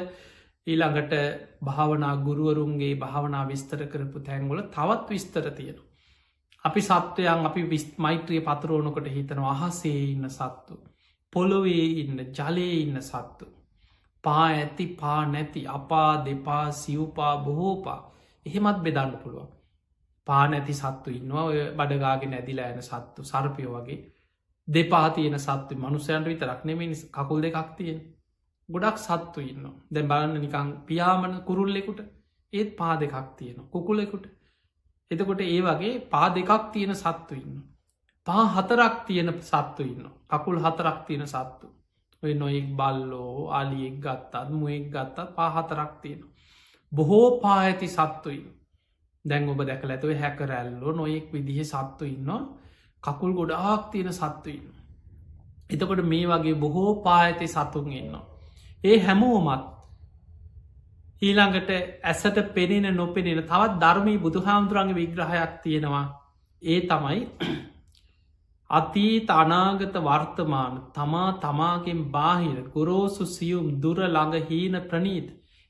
ඊළඟට භාවනා ගුරුවරුන්ගේ භාවනා විස්තර කරපු තැන්ගොල තවත් විස්තර තියෙන. අපි සත්වයන් අපි මෛත්‍රිය පතුරුවනකොට හිතන අහසේ ඉන්න සත්තු. පොළොවේ ඉන්න ජලයේ ඉන්න සත්තු. පා ඇති පා නැති අපා දෙපා සිව්පා බොහෝපා එහෙමත් බෙදන්න පුළුවන්. පා නැති සත්තු ඉන්නවා ඔය බඩගාගෙන ඇදිලා ඇන සත්තු සර්පයෝ වගේ දෙපා තියෙන සත්තු මනුසයන්ට විතරක් නෙමේ කකුල් දෙකක් තියෙන ගොඩක් සත්තු ඉන්න දැන් බලන්න නිකං පියාමන කුරුල්ලෙකුට ඒත් පා දෙකක් තියෙන කුකුලෙකුට එතකොට ඒ වගේ පා දෙකක් තියෙන සත්තු ඉන්න පා හතරක් තියෙන සත්තු ඉන්න කකුල් හතරක් තියෙන සත්තු ඔය නොයෙක් බල්ලෝ අලියෙක් ගත්තත් මුවෙක් ගත්තත් පා හතරක් තියෙන බොහෝ පා ඇති සත්තුයින්න දැන් ඔබ දැකල ඇතුව හැකරැල්ලෝ නොයෙක් විදිහ සත්තු ඉන්න කකුල් ගොඩාක් තියෙන සත්තු ඉන්න. එතකොට මේ වගේ බොහෝ පාඇති සතුන් ඉන්න. ඒ හැමෝමත් ඊළඟට ඇසට පෙනෙන නොපෙනෙන තවත් ධර්මී බුදුහාමුදුරන්ගේ විග්‍රහයක් තියෙනවා. ඒ තමයි අතීත අනාගත වර්තමාන තමා තමාගෙන් බාහිර ගොරෝසු සියුම් දුර ළඟ හීන ප්‍රනීත්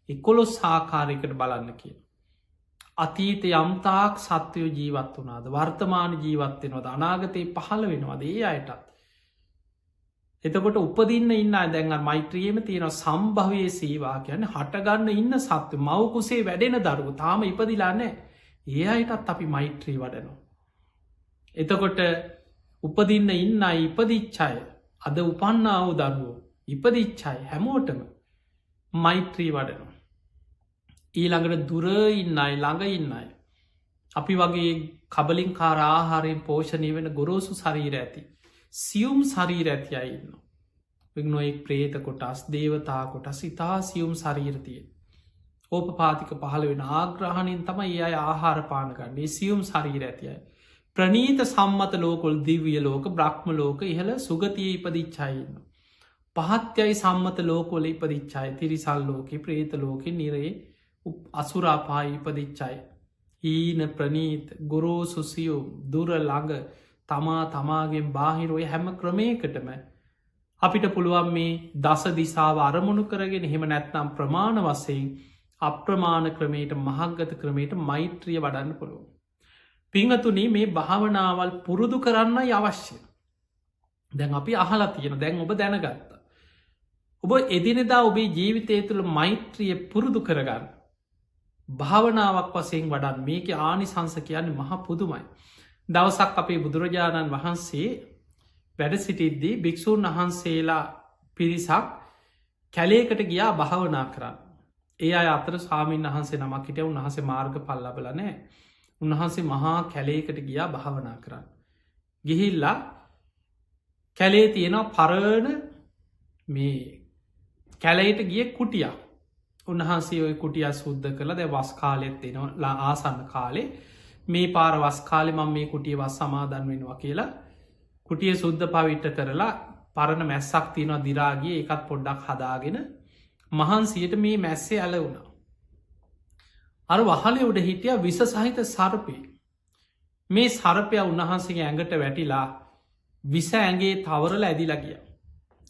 11 ආකාරයකට බලන්න කිය. අතීත යම්තාක් සත්වයෝ ජීවත් වනාද වර්තමාන ජීවත්වෙනවද අනාගතයේ පහළ වෙනවද ඒ අයටත්. එතකොට උපදින්න ඉන්න දැන්ග මෛත්‍රියම තියෙන සම්භවයේ සේවා කියන්න හටගන්න ඉන්න සත්ව මවකුසේ වැඩෙන දරුව තාම ඉපදිලානෑ ඒ අයටත් අපි මෛත්‍රී වඩනවා. එතකොට උපදින්න ඉන්න ඉපදිච්චාය අද උපන්නාව දරුවෝ ඉපදිච්චාය හැමෝටම මෛත්‍රී වඩනවා. ඊළඟට දුර ඉන්නයි ළඟ ඉන්නයි. අපි වගේ කබලින් කාර ආහාරයෙන් පෝෂණය වෙන ගොරෝසු ශරීර ඇති. සියුම් ශරීර ඇති අයින්න. විග්නොෙක් ප්‍රේත කොටස් දේවතා කොටස් ඉතා සියුම් ශරීරතිය. ඕප පාතික පහළ වෙන ආග්‍රහණින් තම ඒ අය ආහාරපානකන්නේ සියුම් ශරීර ඇතියයි. ප්‍රනීත සම්මත ලෝකොල් දිවිය ලෝක බ්‍රහ්ම ලෝක ඉහළ සුගතිය ඉපදිච්චායින්න. පහත්යයි සම්මත ලෝකොල ඉපදිච්චායි තිරිසල් ලෝක ප්‍රේත ලෝක නිරේ අසුරාපායි ඉපදිච්චයි. ඊන ප්‍රනීත ගොරෝ සුසියෝ දුර ළඟ තමා තමාගෙන් බාහිරෝය හැම ක්‍රමයකටම අපිට පුළුවන් මේ දස දිසාව අරමුණු කරගෙන හෙම නැත්නම් ප්‍රමාණ වසයෙන් අප්‍රමාණ ක්‍රමයට මහක්ගත ක්‍රමයට මෛත්‍රිය වඩන්න පුළුවන්. පිංහතුනී මේ භාවනාවල් පුරුදු කරන්න අවශ්‍ය. දැන් අපි අහලා තියෙන දැන් ඔබ දැනගත්ත. ඔබ එදිනෙදා ඔබේ ජීවිතය තුළ මෛත්‍රිය පුරුදු කරගන්න. භාවනාවක් වසයෙන් වඩන් මේක ආනිසංස කියන්නේ මහ පුදුමයි. දවසක් අපේ බුදුරජාණන් වහන්සේ වැඩ සිටිද්දී භික්‍ෂූන් වහන්සේලා පිරිසක් කැලේකට ගියා භාවනා කරන්න. ඒ අය අතර ස්වාමීන් වහන්සේ නමක් හිට උන්වහසේ මාර්ග පල්ලබල නෑ. උන්වහන්සේ මහා කැලේකට ගියා භාවනා කරන්න. ගිහිල්ලා කැලේ තියෙනවා පරණ මේ කැලයට ගිය කුටිය උන්හන්සේ ඔය කුටිය සුද්ධ කළ දැ වස් කාලෙත් දෙනවා ආසන්න කාලේ මේ පාර වස් කාලෙ මම මේ කුටිය වස් සමාදන් වෙනවා කියලා කුටිය සුද්ධ පවිට්ට කරලා පරණ මැස්සක් තියෙනවා දිරාගේ එකත් පොඩ්ඩක් හදාගෙන මහන්සියට මේ මැස්සේ ඇල වුණා. අර වහලේ උඩ හිටිය විස සහිත සර්පය. මේ සර්පය උන්වහන්සේගේ ඇඟට වැටිලා විස ඇගේ තවරල ඇදිලා ගිය.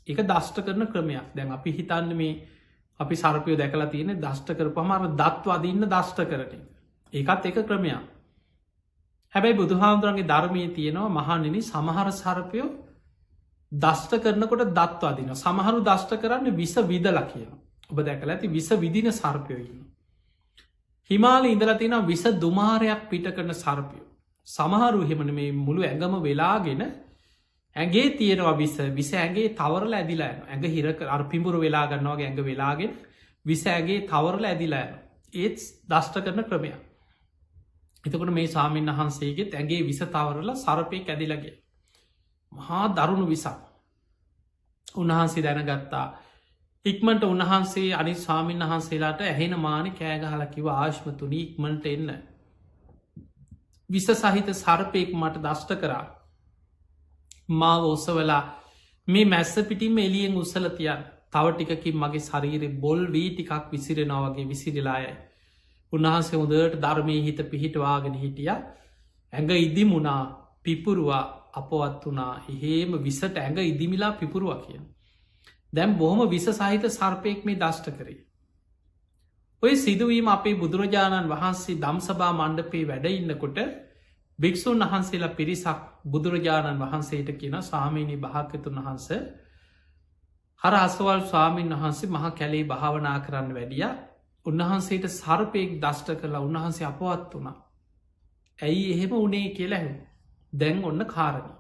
එක දෂ්ට කරන ක්‍රමයක්. දැන් අපි හිතන්න මේ අපි සර්පයෝ දැකලා තියෙන දෂ්ට කරපුවම අර දත් වදින්න දෂ්ට කරන. ඒකත් එක ක්‍රමයක්. හැබැයි බුදුහාමුදුරන්ගේ ධර්මයේ තියෙනවා මහණෙනි සමහර සර්පයෝ දෂ්ට කරනකොට දත් වදිනවා. සමහරු දෂ්ට කරන්න විස විදලා කියනවා. ඔබ දැකලා ඇති විස විදින සර්පයෝ ඉන්නවා. හිමාලයේ ඉඳලා තියෙනවා විස දුමාරයක් පිට කරන සර්පයෝ. සමහරු එහෙම නෙමේ මුළු ඇඟම වෙලාගෙන ඇගේ තියෙනවා විස ඇගේ තවරලා ඇදිලා යනවා. ඇඟ හිර අර පිඹුරු වෙලා ගන්නවා වගේ ඇඟ වෙලාගෙන විස ඇගේ තවරලා ඇදිලා යනවා. ඒත් දෂ්ට කරන ක්‍රමයක්. එතකොට මේ ස්වාමීන් වහන්සේගෙත් ඇගේ විස තවරලා සර්පයෙක් ඇදිලා ගියා. මහා දරුණු විසක්. උන්වහන්සේ දැනගත්තා. ඉක්මනට උන්වහන්සේ අනිත් ස්වාමීන් වහන්සේලාට ඇහෙන මානෙ කෑ ගහලා කිව්වා ආශ්මතුනි ඉක්මනට එන්න. විස සහිත සර්පයෙක් මට දෂ්ට කරා. මාව ඔසවලා මේ මැස්ස පිටින්ම එළියෙන් උස්සලා තියන්න. තව ටිකකින් මගේ ශරීරේ බොල් වී ටිකක් විසිරෙනවා වගේ විසිරලා යයි. උන්වහන්සේ හොඳට ධර්මයේ හිත පිහිටවාගෙන හිටියා. ඇඟ ඉදිමුණා, පිපුරුවා, අපවත් වුණා. එහෙම විසට ඇඟ ඉදිමිලා පිපුරුවා කියන. දැන් බොහොම විස සහිත සර්පයෙක් මේ දෂ්ට කරේ. ඔය සිදුවීම අපේ බුදුරජාණන් වහන්සේ ධම්සභා මණ්ඩපේ වැඩ ඉන්නකොට භික්ෂූන් වහන්සේලා පිරිසක් බුදුරජාණන් වහන්සේට කියන ස්වාමීනී භාග්‍යවතුන් වහන්සේ හර අසවල් ස්වාමීන් වහන්සේ මහා කැලේ භාවනා කරන්න වැඩිය. උන්වහන්සේට සර්පයෙක් දෂ්ට කරලා උන්වහන්සේ අපවත් වුණා. ඇයි එහෙම උනේ කියලා ඇහුවා. දැන් ඔන්න කාරණා.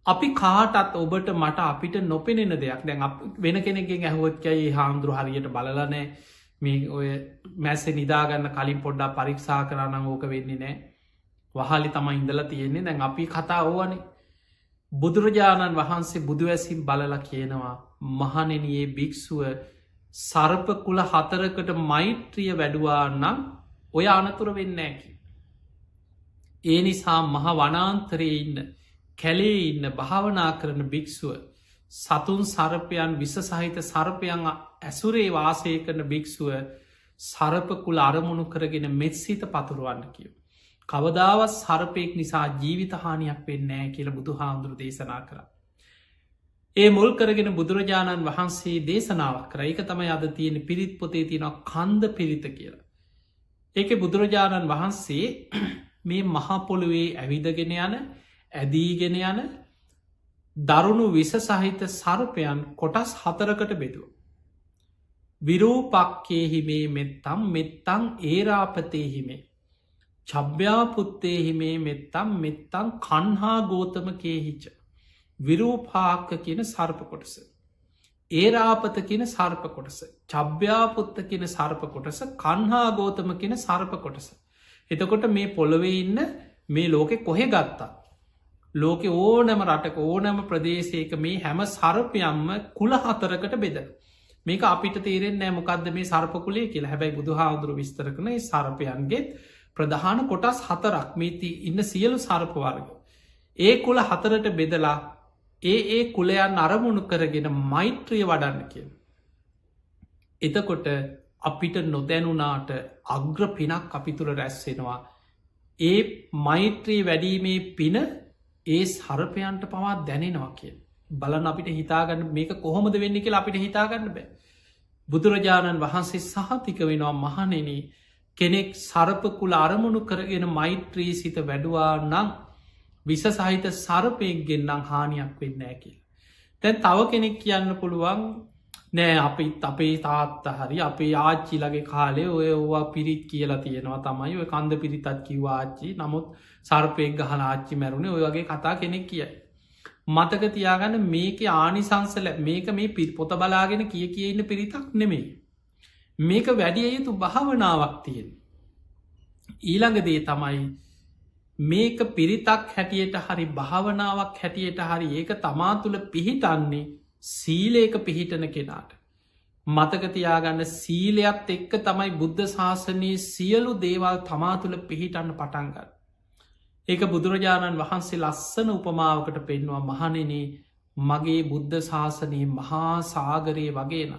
අපි කාටත් ඔබට මට අපිට නොපෙනෙන දෙයක්. දැන් වෙන කෙනෙක්ගෙන් ඇහුවොත් කියයි හාමුදුරු හරියට බලලා නැහැ. මේ ඔය මැස්සේ නිදාගන්න කලින් පොඩ්ඩක් පරීක්ෂා කරා නම් ඕක වෙන්නේ නැහැ. වහලි තමයි ඉඳලා තියෙන්නේ. දැන් අපි කතා ඕවනේ. බුදුරජාණන් වහන්සේ බුදුවැසින් බලලා කියනවා මහණෙනි මේ භික්ෂුව සර්ප කුල 4කට මෛත්‍රිය වැඩුවා නම් ඔය අනතුරු වෙන්නේ නැහැ කියලා. ඒ නිසා මහ වනාන්තරයේ ඉන්න කැලේ ඉන්න භාවනා කරන භික්ෂුව සතුන් සර්පයන් විස සහිත සර්පයන් ඇසුරේ වාසය කරන භික්ෂුව සර්ප කුල අරමුණු කරගෙන මෙත්සිත පතුරවන්න කියව. කවදාවත් සර්පයෙක් නිසා ජීවිතහානියක් වෙන්නේ නැහැ කියලා බුදුහාමුදුරු දේශනා කරා. ඒ මුල් කරගෙන බුදුරජාණන් වහන්සේ දේශනාවක් කරා. ඒක තමයි අද තියෙන පිරිත් පොතේ තියෙනවා කන්ද පිරිත කියලා. ඒකේ බුදුරජාණන් වහන්සේ මේ මහා පොළොවේ ඇවිදගෙන යන ඇදීගෙන යන දරුණු විස සහිත සර්පයන් කොටස් 4කට බෙදුවා. විරූපක්කේහිමේ මෙත්තම් මෙත්තං ඒරාපතේහිමේ චබ්‍යාපුත්තේහිමේ මෙත්තම් මෙත්තං කන්හා ගෝතමකේහිච. විරූපාක්ක කියන සර්ප කොටස. ඒරාපත කියන සර්ප කොටස. චබ්‍යාපුත්ත කියන සර්ප කොටස. කන්හා ගෝතම කියන සර්ප කොටස. එතකොට මේ පොළොවේ ඉන්න මේ ලෝකෙ කොහෙ ගත්තා. ලෝකෙ ඕනෑම රටක ඕනෑම ප්‍රදේශයක මේ හැම සර්පයම්ම කුල 4කට බෙද. මේක අපිට තේරෙන් නෑ මොකක්ද මේ සර්පකුලේ කියලා. හැබැයි බුදුහාමුදුරු විස්තර කරන සර්පයන්ගේ ප්‍රධාන කොටස් 4ක් මේති ඉන්න සියලු සර්ප වර්ග. ඒ කුල 4ට බෙදලා ඒ කුලයන් අරමුණු කරගෙන මෛත්‍රිය වඩන්න කියන. එතකොට අපිට නොදැනුනාට අග්‍ර පිනක් අපි තුළ රැස්වෙනවා. ඒ මෛත්‍රී වැඩීමේ පින ඒ සර්පයන්ට පවා දැනෙනවා කිය. බලන අපිට හිතාගන්න මේක කොහොමද වෙන්න කියලා අපිට හිතාගන්න බෑ. බුදුරජාණන් වහන්සේ සහතික වෙනවා මහණෙනි කෙනෙක් සර්පකුල අරමුණු කරගෙන මෛත්‍රී සිත වැඩුවා නම් විස සහිත සර්පයෙක්ගෙන් නම් හානියක් වෙන්න ෑ කියලා. තැන් තව කෙනෙක් කියන්න පුළුවන් නෑ අපිත් අපේ තාත්ත හරි අපේ ආච්චිලගේ කාලේ ඔය ඕවා පිරිත් කියලා තියෙනවා තමයි ඔය කන්ද පිරිතත් කිව්වා ආච්චි. නමුත් සර්පයෙක් ගහන ආච්චි මැරුණේ ඔය වගේ කතා කෙනෙක් කියයි. මතක තියාගන්න මේක ආනිසංසල මේක මේ පොත බලාගෙන කිය ඉන්න පිරිතක් නෙමෙයි. මේක වැඩිය යුතු භාවනාවක් තියෙන. ඊළඟදේ තමයි මේක පිරිතක් හැටියට හරි භාවනාවක් හැටියට හරි ඒක තමා තුළ පිහිටන්නේ සීලේක පිහිටන කෙනාට. මතකතියාගන්න සීලයත් එක්ක තමයි බුද්ධ ශාසනයේ සියලු දේවල් තමා තුළ පිහිටන්න පටන්ගන්න. ඒක බුදුරජාණන් වහන්සේ ලස්සන උපමාවකට පෙන්වා මහණෙනි මගේ බුද්ධ ශාසනයේ මහා සාගරයේ වගේන.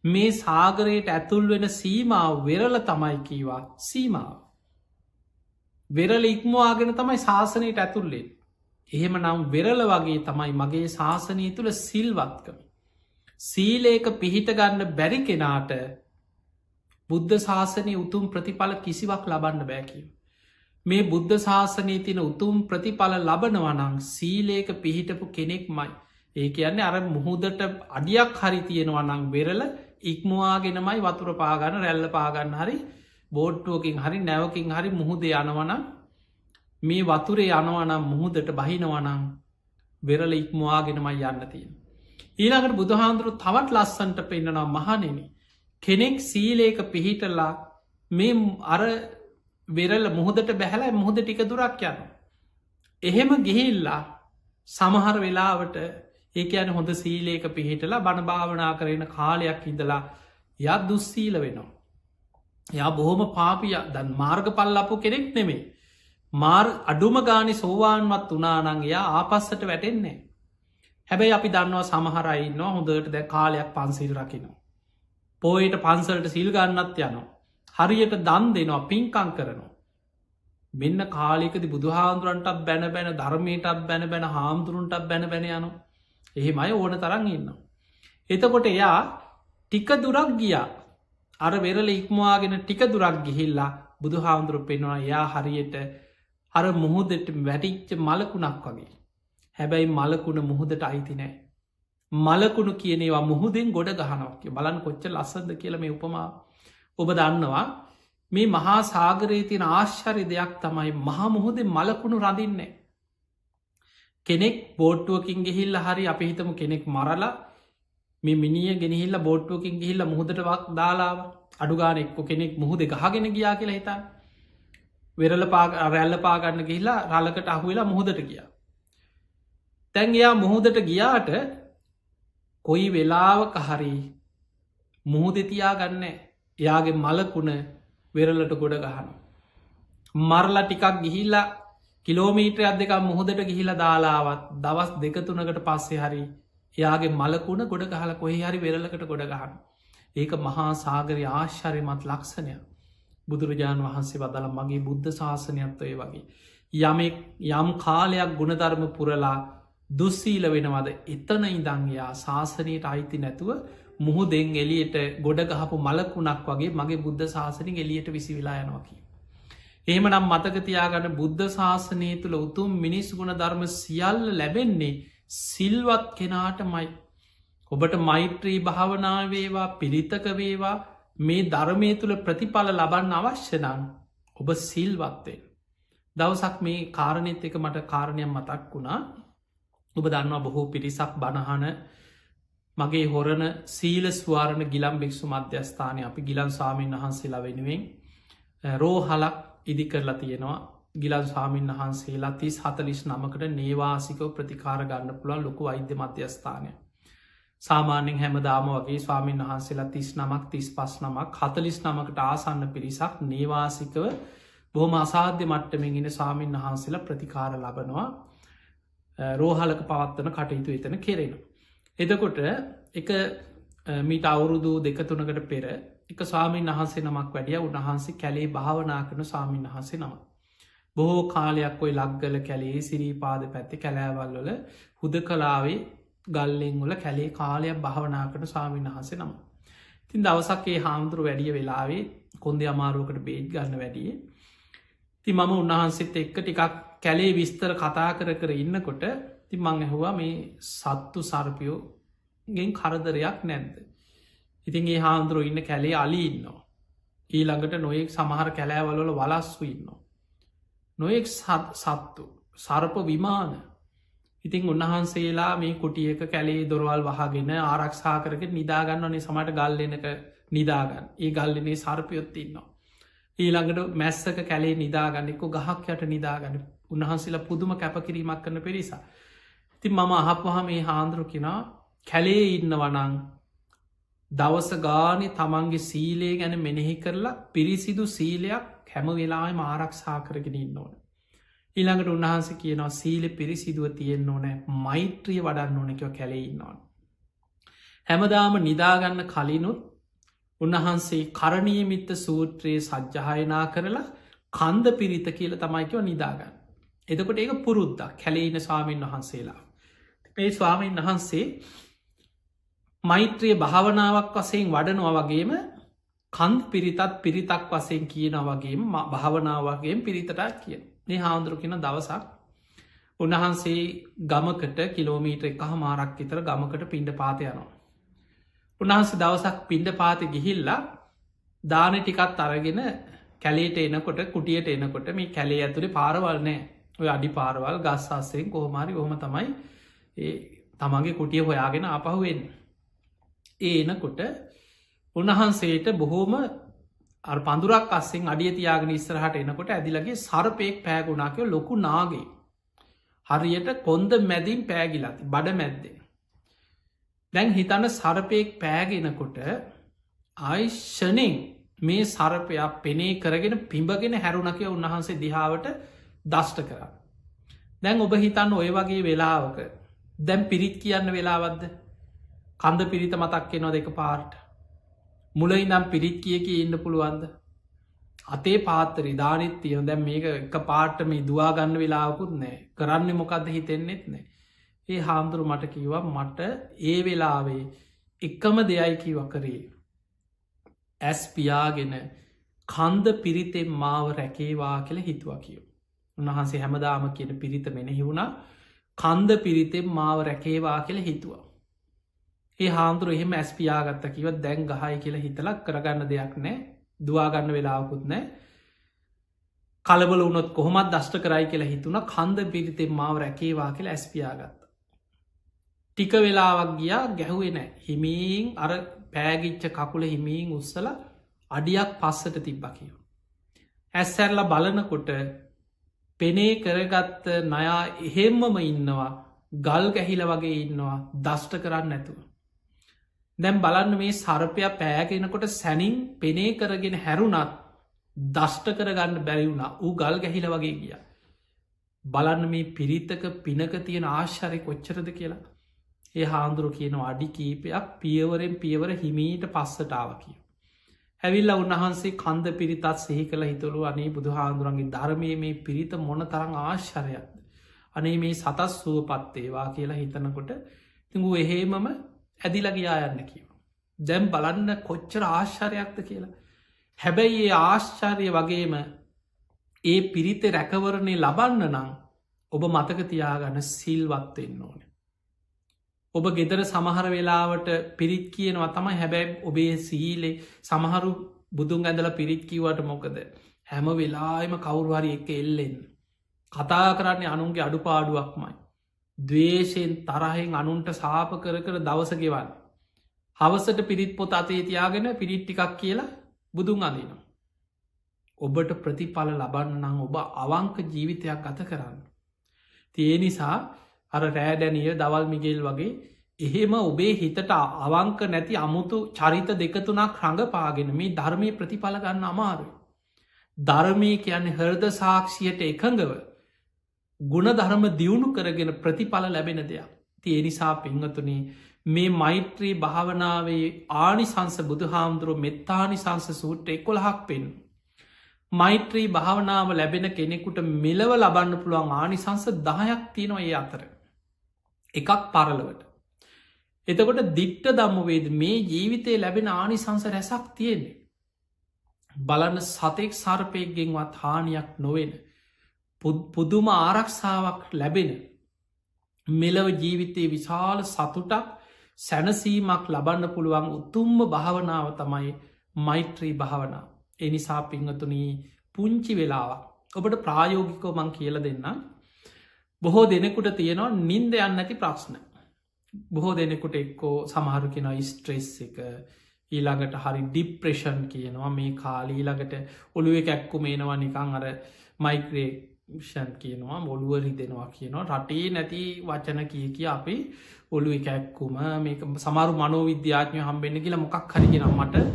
මේ සාගරයට ඇතුල් වෙන සීමාව වෙරල තමයි කීවා සීමාව. වෙරල ඉක්මවාගෙන තමයි ශාසනයට ඇතුල්ලේ. එහෙම නම් වෙරල වගේ තමයි මගේ ශාසනය තුළ සිල්වත්කම. සීලේක පිහිට ගන්න බැරි කෙනාට බුද්ධ ශාසනය උතුම් ප්‍රතිඵල කිසිවක් ලබන්න බෑකිව. මේ බුද්ධ ශාසනය තින උතුම් ප්‍රතිඵල ලබනවනං සීලේක පිහිටපු කෙනෙක් මයි. ඒ කියන්නේ අර මුහුදට අඩියක් හරි තියෙනවනං වෙරල ඉක්මවාගෙනමයි වතුර පාගන්න රැල්ල පාගන්න හරි බෝට්ටුවකින් හරි නැවකින් හරි මුහුද යනවනම් මේ වතුරේ යනවනම් මුහුදට බහිනවනං වෙරල ඉක්මවාගෙනමයි යන්න තියෙන. ඊළඟට බුදුහාන්දුරු තවත් ලස්සන්ට පෙන්න්නනවා මහනෙන කෙනෙක් සීලේක පිහිටල්ලා මේ අර වෙරල මුහදට බැහලා මුහද ටික දුරක් යන. එහෙම ගිහිල්ලා සමහර වෙලාවට ඒක යන හොඳ සීලේක පිහිටලා බණ භාවනා කරන කාලයක් ඉඳලා යා දුස්සීල වෙනවා. යා බොහොම පාපිය දන් මාර්ග පල්ලපු කෙනෙක් නෙමේ. අඩුම ගානි සෝවාන්වත් වනානංයා ආපස්සට වැටෙන්නේ. හැබැයි අපි දන්නවා සමහරයින්නවා හොඳට දැ කාලයක් පන්සිල් රකිනවා. පෝයට පන්සලට සිල් ගන්නත් යනවා. හරියට දන් දෙනවා පින්කං කරනවා. මෙන්න කාලිකති බුදුහාන්දුරන්ටත් බැන බැන ධර්මයටත් බැන බැන හාමුදුරුන්ටත් බැන බැන යනවා. එහෙමයි ඕන තරන් ඉන්න. එතකොට එයා ටික දුරක් ගියා අර වෙරල ඉක්මවාගෙන ටික දුරක් ගිහිල්ලා බුදු හාමුදුරු පෙන්වා එයා හරියට අර මුහුදට වැටිච්ච මලකුණක් වගේ. හැබැයි මලකුණ මුහුදට අයිති නෑ. මලකුණු කියනේවා මුහුදෙන් ගොඩ ගහනක් බලන් කොච්ච ලස්සද කියල මේ උපමා ඔබ දන්නවා මේ මහා සාගරයේ තින ආශ්චරි දෙයක් තමයි මහා මුහුදේ මලකුණු රඳින්නේ. කෙනෙක් බෝට්ටුවකින් ගෙහිල්ල හරි අපි හිතම කෙනෙක් මරලා මේ මිනිිය ගෙනහිල්ල බෝට්ටුවකින් ගිහිල්ල මුහදටවක් දාලාව අඩුගාන එක්කො කෙනෙක් මුහුද ගහගෙන ගියා කියලා හිතා වෙරල රැල්ල පාගන්න ගිහිල්ලා රලකට අහුවෙලා මුහදට ගිය. තැන් එයා මුහුදට ගියාට කොයි වෙලාවක හරි මුහුදතියා ගන්න එයාගේ මලකුණ වෙරලට ගොඩ ගහන. මරලා ටිකක් ගිහිල්ලා කිලෝමීට්‍රයක් දෙක මුහදට ගිහිල දාලාවත් දවස් දෙකතුනකට පස්සේ හරි එයාගේ මලකුණ ගොඩ ගහල කොහි හරි වෙරලකට ගොඩ ගහන. ඒක මහා සාගරය ආශ්චර්යමත් ලක්ෂණය. බුදුරජාණන් වහන්සේ වදල මගේ බුද්ධ ශාසනයත්වය වගේ. යම් කාලයක් ගුණධර්ම පුරලා දුස්සීල වෙනවද එතන ඉදංයා ශාසනයට අයිති නැතුව මුහුදෙන් එලියට ගොඩ ගහපු මලකුණක් වගේ මගේ බුද්ධ ශාසනින් එලියට විසිවිලා යනවාකි. එහෙම නම් මතකතියාගන්න බුද්ධ ශාසනය තුළ උතුම් මිනිස් ගුණ ධර්ම සියල්ල ලැබෙන්නේ සිල්වත් කෙනාට මයි. ඔබට මෛත්‍රී භාවනාවේවා පිරිතක වේවා මේ ධර්මය තුළ ප්‍රතිඵල ලබන්න අවශ්‍යනන් ඔබ සිල්වත්වෙන්. දවසක් මේ කාරණෙත් එක මට කාරණයක් මතක් වුණා. ඔබ දන්නවා බොහෝ පිරිසක් බණහන මගේ හොරණ සීල ස්වාරණ ගිලම් භික්ෂු මධ්‍යස්ථානය අපි ගිලන් ස්වාමීන් වහන්සේලා වෙනුවෙන් රෝහලක් ඉදි කරලා තියෙනවා. ගිලන් ස්වාමීන් වහන්සේලා 30-49කට නේවාසිකව ප්‍රතිකාර ගන්න පුළුවන් ලොකු වෛද්‍ය මධ්‍යස්ථානය. සාමාන්‍යෙන් හැමදාම වගේ ස්වාමීන් වහන්සේලා 39ක් 39කට ආසන්න පිරිසක් නේවාසිකව බොහොම අසාධ්‍ය මට්ටමින් ඉන ස්වාමීන් වහන්සේලා ප්‍රතිකාර ලබනවා රෝහලක පවත්වන කටයුතු එතන කෙරෙන. එදකොට එක මීට අවුරුදු 2-3කට පෙර එක ස්වාමීන් වහන්සේ නමක් වැඩිය උන්වහන්සේ කැලේ භාවනා කරන ස්වාමීන් වහන්සේ නම. බොහෝ කාලයක් ඔයි ලක්ගල කැලේ සිරීපාද පැත්ති කැලෑවල්වල හුද කලාවේ ගල්ලෙංගොල කැලේ කාලයක් භාවනා කරන ස්වාමීන් වහන්සේ නම. තින් දවසක්ේ හාමුදුරු වැඩිය වෙලාවේ කොන්ද අමාරුවකට බේත් ගන්න වැඩිය. ති මම උන්වහන්සේත් එක්ක ටිකක් කැලේ විස්තර කතා කර ඉන්නකොට ති මං ඇහවා මේ සත්තු සර්පයෝ ගෙන් කරදරයක් නැද්ද. ඉතින් ඒ හාමුදුරුව ඉන්න කැලේ අලි ඉන්නවා. ඊළඟට නොයෙක් සමහර කැලෑවලල වලස්සු ඉන්නවා. නොයෙක් සත්තු සර්ප විමාන ඉතින් උන්වහන්සේලා මේ කුටියක කැලේ දොරවල් වහගෙන ආරක්ෂා කරක නිදාගන්නනේ සමට ගල්ලනක නිදාගන්න ඒ ගල්ලනේ සර්පයොත් ඉන්නවා. ඊළඟට මැස්සක කැලේ නිදාගන්නෙක්ක ගහක් යට නිදාගන්න උන්වහන්සේලා පුදුම කැපකිරීමක් කරන පිරිසා. ඉතින් මම අහපුහම මේ හාන්දුරු කෙනා කැලේ ඉන්න වනං දවස ගානේ තමන්ගේ සීලේ ගැන මෙනෙහි කරලා පිරිසිදු සීලයක් හැම වෙලාම ආරක්ෂා කරගෙන ඉන්න ඕන. ඊළඟට උන්වහන්ස කියනවා සීල පිරිසිදුව තියෙන්න්න ඕනෑ මෛත්‍රිය වඩන්න ඕනකව කැලේ ඉන්නවන්. හැමදාම නිදාගන්න කලිනුත් උන්වහන්සේ කරණීයමිත්ත සූත්‍රයේ සජ්්‍යහයනා කරලා කන්ද පිරිත කියල තමයිකව නිදාගන්න. එතකොට ඒක පුරුද්දක් කැලෙයින ස්වාමීන් වහන්සේලා. මේ ස්වාමීන් වහන්සේ මෛත්‍රයේ භාවනාවක් වසයෙන් වඩනවා වගේම කන්ද පිරිතත් පිරිතක් වසයෙන් කියන වගේම භාවනාවගේ පිරිතටත් කිය. මේ හාමුදුරු කියන දවසක් උන්වහන්සේ ගමකට කිලෝමීට එක මාරක් විතර ගමකට පිණ්ඩ පාත යනවා. උන්වහන්සේ දවසක් පිණ්ඩ පාත ගිහිල්ලා දාන ටිකත් අරගෙන කැලේට එනකොට කුටියට එනකොට මේ කැලේ ඇතුළේ පාරවල් නෑ. ඔය අඩි පාරවල් ගස්සාස්සයෙන් කොහොමාරි ඔහොම තමයි ඒ තමන්ගේ කුටිය හොයාගෙන ආපහුවෙන්. ඒ එනකොට උන්වහන්සේට බොහෝම පඳුරක් අස්සෙන් අඩිය තියාගෙන ඉස්සරහට එනකොට ඇදිලගේ සරපයෙක් පෑගුණාකව ලොකු නාගේ. හරියට කොන්ද මැදින් පෑගිලති බඩ මැද්දේ. දැන් හිතන්න සරපයෙක් පෑගෙනකොට ආයිශ්ෂනෙන් මේ සරපයක් පෙනේ කරගෙන පිඹගෙන හැරුණකය උන්වහන්සේ දිහාවට දෂ්ට කරා. දැන් ඔබ හිතන්න ඔය වගේ වෙලාවක දැම් පිරිත් කියන්න වෙලාවද්ද කන්ද පිරිත මතක්කෙනවා දෙක පාර්ට මුලයි නම් පිරිත් කිය ඉන්න පුළුවන්ද අතේ පාතරි ධානිත්තියෝ දැම් මේක එක පාට මේ දවාගන්න වෙලාවකුත් නෑ කරන්න මොකක්ද හිතෙන්නෙත් නෑ. ඒ හාමුදුරු මට කිව්වා මට ඒ වෙලාවේ එකම දෙයයි කිව කරේ. ඇස් පියාගෙන කන්ද පිරිතෙන් මාව රැකේවා කියල හිතුවා කියෝ. උන්වහන්සේ හැමදාම කියන පිරිත මෙනෙහි වුණා කන්ද පිරිතෙන් මාව රැකේවා කියල හිතුවා. ඒ හාමුදුරු එහෙම ඇස් පියාගත්ත කිව දැන් ගහයි කියලා හිතලක් කරගන්න දෙයක් නෑ දවාගන්න වෙලාවකුත් නෑ කලබල වනොත් කොහොමත් දෂ්ට කරයි කියලා හිතුන කන්ද පිරිතෙන් මාව රැකේවා කියලා ඇස් පියාගත්ත. ටික වෙලාවක් ගියා ගැහුවේ නෑ හිමීන් අර පෑගිච්ච කකුල හිමීන් උත්සල අඩියක් පස්සට තිබ්බ කියෝ. ඇස්සැරල බලනකොට පෙනේ කරගත්ත නයා එහෙම්මම ඉන්නවා ගල් ගැහිල වගේ ඉන්නවා දෂ්ට කරන්න නැතුව. දැම් බලන්න මේ සරපයක් පෑගෙනකොට සැනින් පෙනේ කරගෙන හැරුණත් දෂ්ට කරගන්න බැරිවුණා ඌ ගල් ගැහිල වගේ ගිය. බලන්න මේ පිරිතක පිනක තියෙන ආශ්චරය කොච්චරද කියලා. ඒ හාන්දුරු කියන අඩි කීපයක් පියවරෙන් පියවර හිමීට පස්සටාව කිය. හැවිල්ල උන්වහන්සේ කන්ද පිරිතත් සෙහි කළ හිතුළු අනේ බුදු හාන්දුරන්ගේ ධර්මය මේ පිරිත මොන තරං ආශ්චරයක්ද. අනේ මේ සතස් සුව පත්තේවා කියලා හිතනකොට තිඟු එහෙමම ඇදිලගයා යන්න කියව. දැම් බලන්න කොච්චර ආශ්චරයක්ද කියලා. හැබැයි ඒ ආශ්චාරය වගේම ඒ පිරිත රැකවරණය ලබන්න නම් ඔබ මතක තියාගන්න සිල්වත්වෙන්න ඕන. ඔබ ගෙදර සමහර වෙලාවට පිරිත් කියනවා තමයි හැබැයි ඔබේ සීලේ සමහරු බුදුන් ඇඳල පිරිත් කිවට මොකද හැම වෙලාම කවුරුහරි එක එල්ලෙන්න. කතා කරන්නේ අනුන්ගේ අඩුපාඩුවක්මයි. දවේශයෙන් තරහෙන් අනුන්ට සාප කර දවස ගෙවන්න. හවසට පිරිත් පොත අතේ තියාගෙන පිරිත් ටිකක් කියලා බුදුන් අදිනවා. ඔබට ප්‍රතිඵල ලබන්න නම් ඔබ අවංක ජීවිතයක් ගත කරන්න. තිය නිසා අර රෑඩැනිය දවල් මිගෙල් වගේ එහෙම ඔබේ හිතට අවංක නැති අමුතු චරිත දෙකතුනක් රඟ පාගෙන මේ ධර්මය ප්‍රතිඵල ගන්න අමාරු. ධර්මය කියන්නේ හර්ද සාක්ෂියට එකඟව ගුණ ධර්ම දියුණු කරගෙන ප්‍රතිඵල ලැබෙන දෙයක්. තිය නිසා පිංහතුනේ මේ මෛත්‍රී භාවනාවේ ආනිසංස බුදු හාමුදුරුව මෙත්තානි සංස සූට්‍ර 11ක් පෙන්. මෛත්‍රී භාවනාව ලැබෙන කෙනෙකුට මෙලව ලබන්න පුළුවන් ආනිසංස 10ක් තියෙනවා ඒ අතර. එකක් පරලවට. එතකොට දිට්ට දම්මවේද මේ ජීවිතය ලැබෙන ආනිසංස රැසක් තියෙන්නේ. බලන්න සතෙක් සර්පයක්ගෙන්වත් හානියක් නොවෙන. පුදුම ආරක්ෂාවක් ලැබෙන. මෙලව ජීවිතයේ විශාල සතුටක් සැනසීමක් ලබන්න පුළුවන් උතුම්ම භාවනාව තමයි මෛත්‍රී භාවනා. එනිසා පිංහතුනී පුංචි වෙලාවක් ඔබට ප්‍රායෝගිකෝ මං කියල දෙන්න. බොහෝ දෙනෙකුට තියෙනවා නින්ද යන්න ඇති ප්‍රශ්න. බොහෝ දෙනෙකුට එක්කෝ සමහරු කෙන ස්ට්‍රෙස් එක ඊළඟට හරි ඩිප්‍රේෂන් කියනවා මේ කාලීළඟට ඔළුව කැක්කු මේනවා නිකං අර මයික්‍රේෂන් කියනවා මොළුවරි දෙනවා කියනවා රටේ නැති වචන කිය අපි ඔලු එකැක්කුම මේ සමරු මනෝ විද්‍යාඥය හම්බෙන්න්න කියලා මොකක් හරිගෙන මට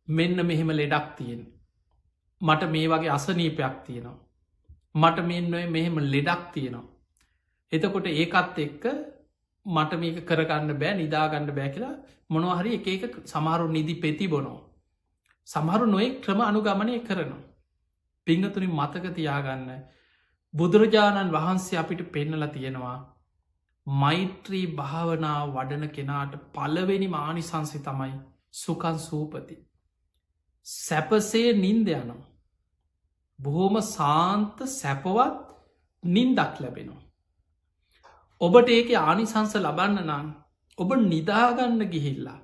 මෙන්න මෙහෙම ලෙඩක් තියෙන්. මට මේ වගේ අසනීපයක් තියෙනවා. මට මෙන්න මෙහෙම ලෙඩක් තියෙනවා. එතකොට ඒකත් එක්ක මට මේක කරගන්න බෑ නිදාගන්න බෑ කියලා මොනවහරි එක සමහරු නිදි පෙති බොනෝ. සමහරු නොයෙක් ක්‍රම අනුගමනය කරනවා. පිංහතුනි මතක තියාගන්න බුදුරජාණන් වහන්සේ අපිට පෙන්නල තියෙනවා මෛත්‍රී භාවනා වඩන කෙනාට පලවෙනි මානිසංසි තමයි සුකන් සූපති. සැපසේ නින්ද යනවා. බොහෝම සාන්ත සැපවත් නින්දක් ලැබෙනවා. ඔබට ඒක ආනිසංස ලබන්න නම් ඔබ නිදාගන්න ගිහිල්ලා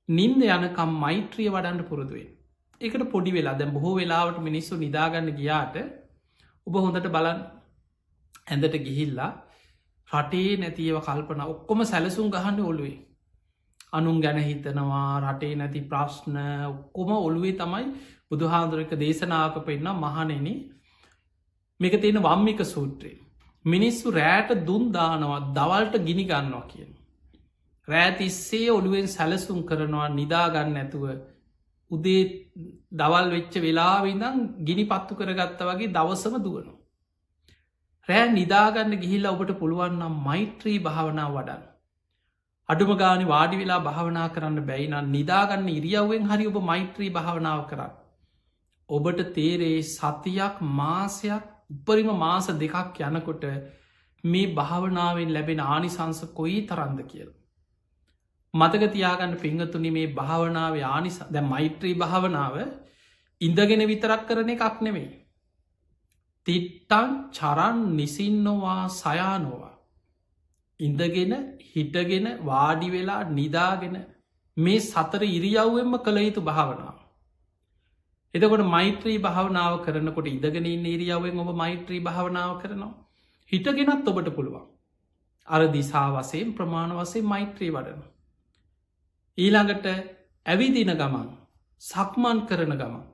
නින්ද යනකම් මෛත්‍රිය වඩන්න පුරුදුවෙන්. එකට පොඩි වෙලා දැ බොහෝ වෙලාවට මිනිස්සු නිදාගන්න ගියාට ඔබ හොඳට බලන් ඇඳට ගිහිල්ලා රටේ නැතිව කල්පන ඔක්කොම සැලසුම් ගහන්න ඔළුවේ. අනුන් ගැන හිතනවා රටේ නැති ප්‍රශ්න ඔක්කොම ඔළුවේ තමයි බුදුහාදුරක දේශනාවක පෙන්න්න මහනෙන මේක තියෙන වම්මික සූත්‍රයේ. මිනිස්සු රෑට දුන් දානවා දවල්ට ගිනි ගන්නවා කියන. රෑතිස්සේ ඔළුවෙන් සැලසුම් කරනවා නිදාගන්න ඇතුව උදේ දවල් වෙච්ච වෙලාවිදම් ගිනි පත්තු කරගත්ත වගේ දවසම දුවනවා. රෑ නිදාගන්න ගිහිල්ල ඔබට පුළුවන්නම් මෛත්‍රී භාවනාව වඩන්න. අඩුම ගානි වාඩි වෙලා භාවනා කරන්න බැයිනම් නිදාගන්න ඉරියව්වෙන් හරි ඔබ මෛත්‍රී භාවනාව කරන්න. ඔබට තේරේ සතියක් මාසයක් උපරිම මාස දෙකක් යනකොට මේ භාවනාවෙන් ලැබෙන ආනිසංස කොයි තරන්ද කියල. මතක තියාගන්න පිංහතුනි මේ භාවනාව ආනිස දැ මෛත්‍රී භාවනාව ඉඳගෙන විතරක් කරන එකක් නෙමේ. තිට්ටන් චරන් නිසින්නවා සයානවා. ඉඳගෙන හිටගෙන වාඩි වෙලා නිදාගෙන මේ සතර ඉරියව්වෙන්ම කළ යුතු භාවනාව. එතකොට මෛත්‍රී භාවනාව කරනකොට ඉදගෙන ඉරියව්වෙන් ඔබ මෛත්‍රී භාවනාව කරනවා. හිටගෙනත් ඔබට පුළුවන්. අර දිසා වසයෙන් ප්‍රමාණ වසේ මෛත්‍රී වඩන. ඊළඟට ඇවිදින ගමන් සක්මන් කරන ගමන්.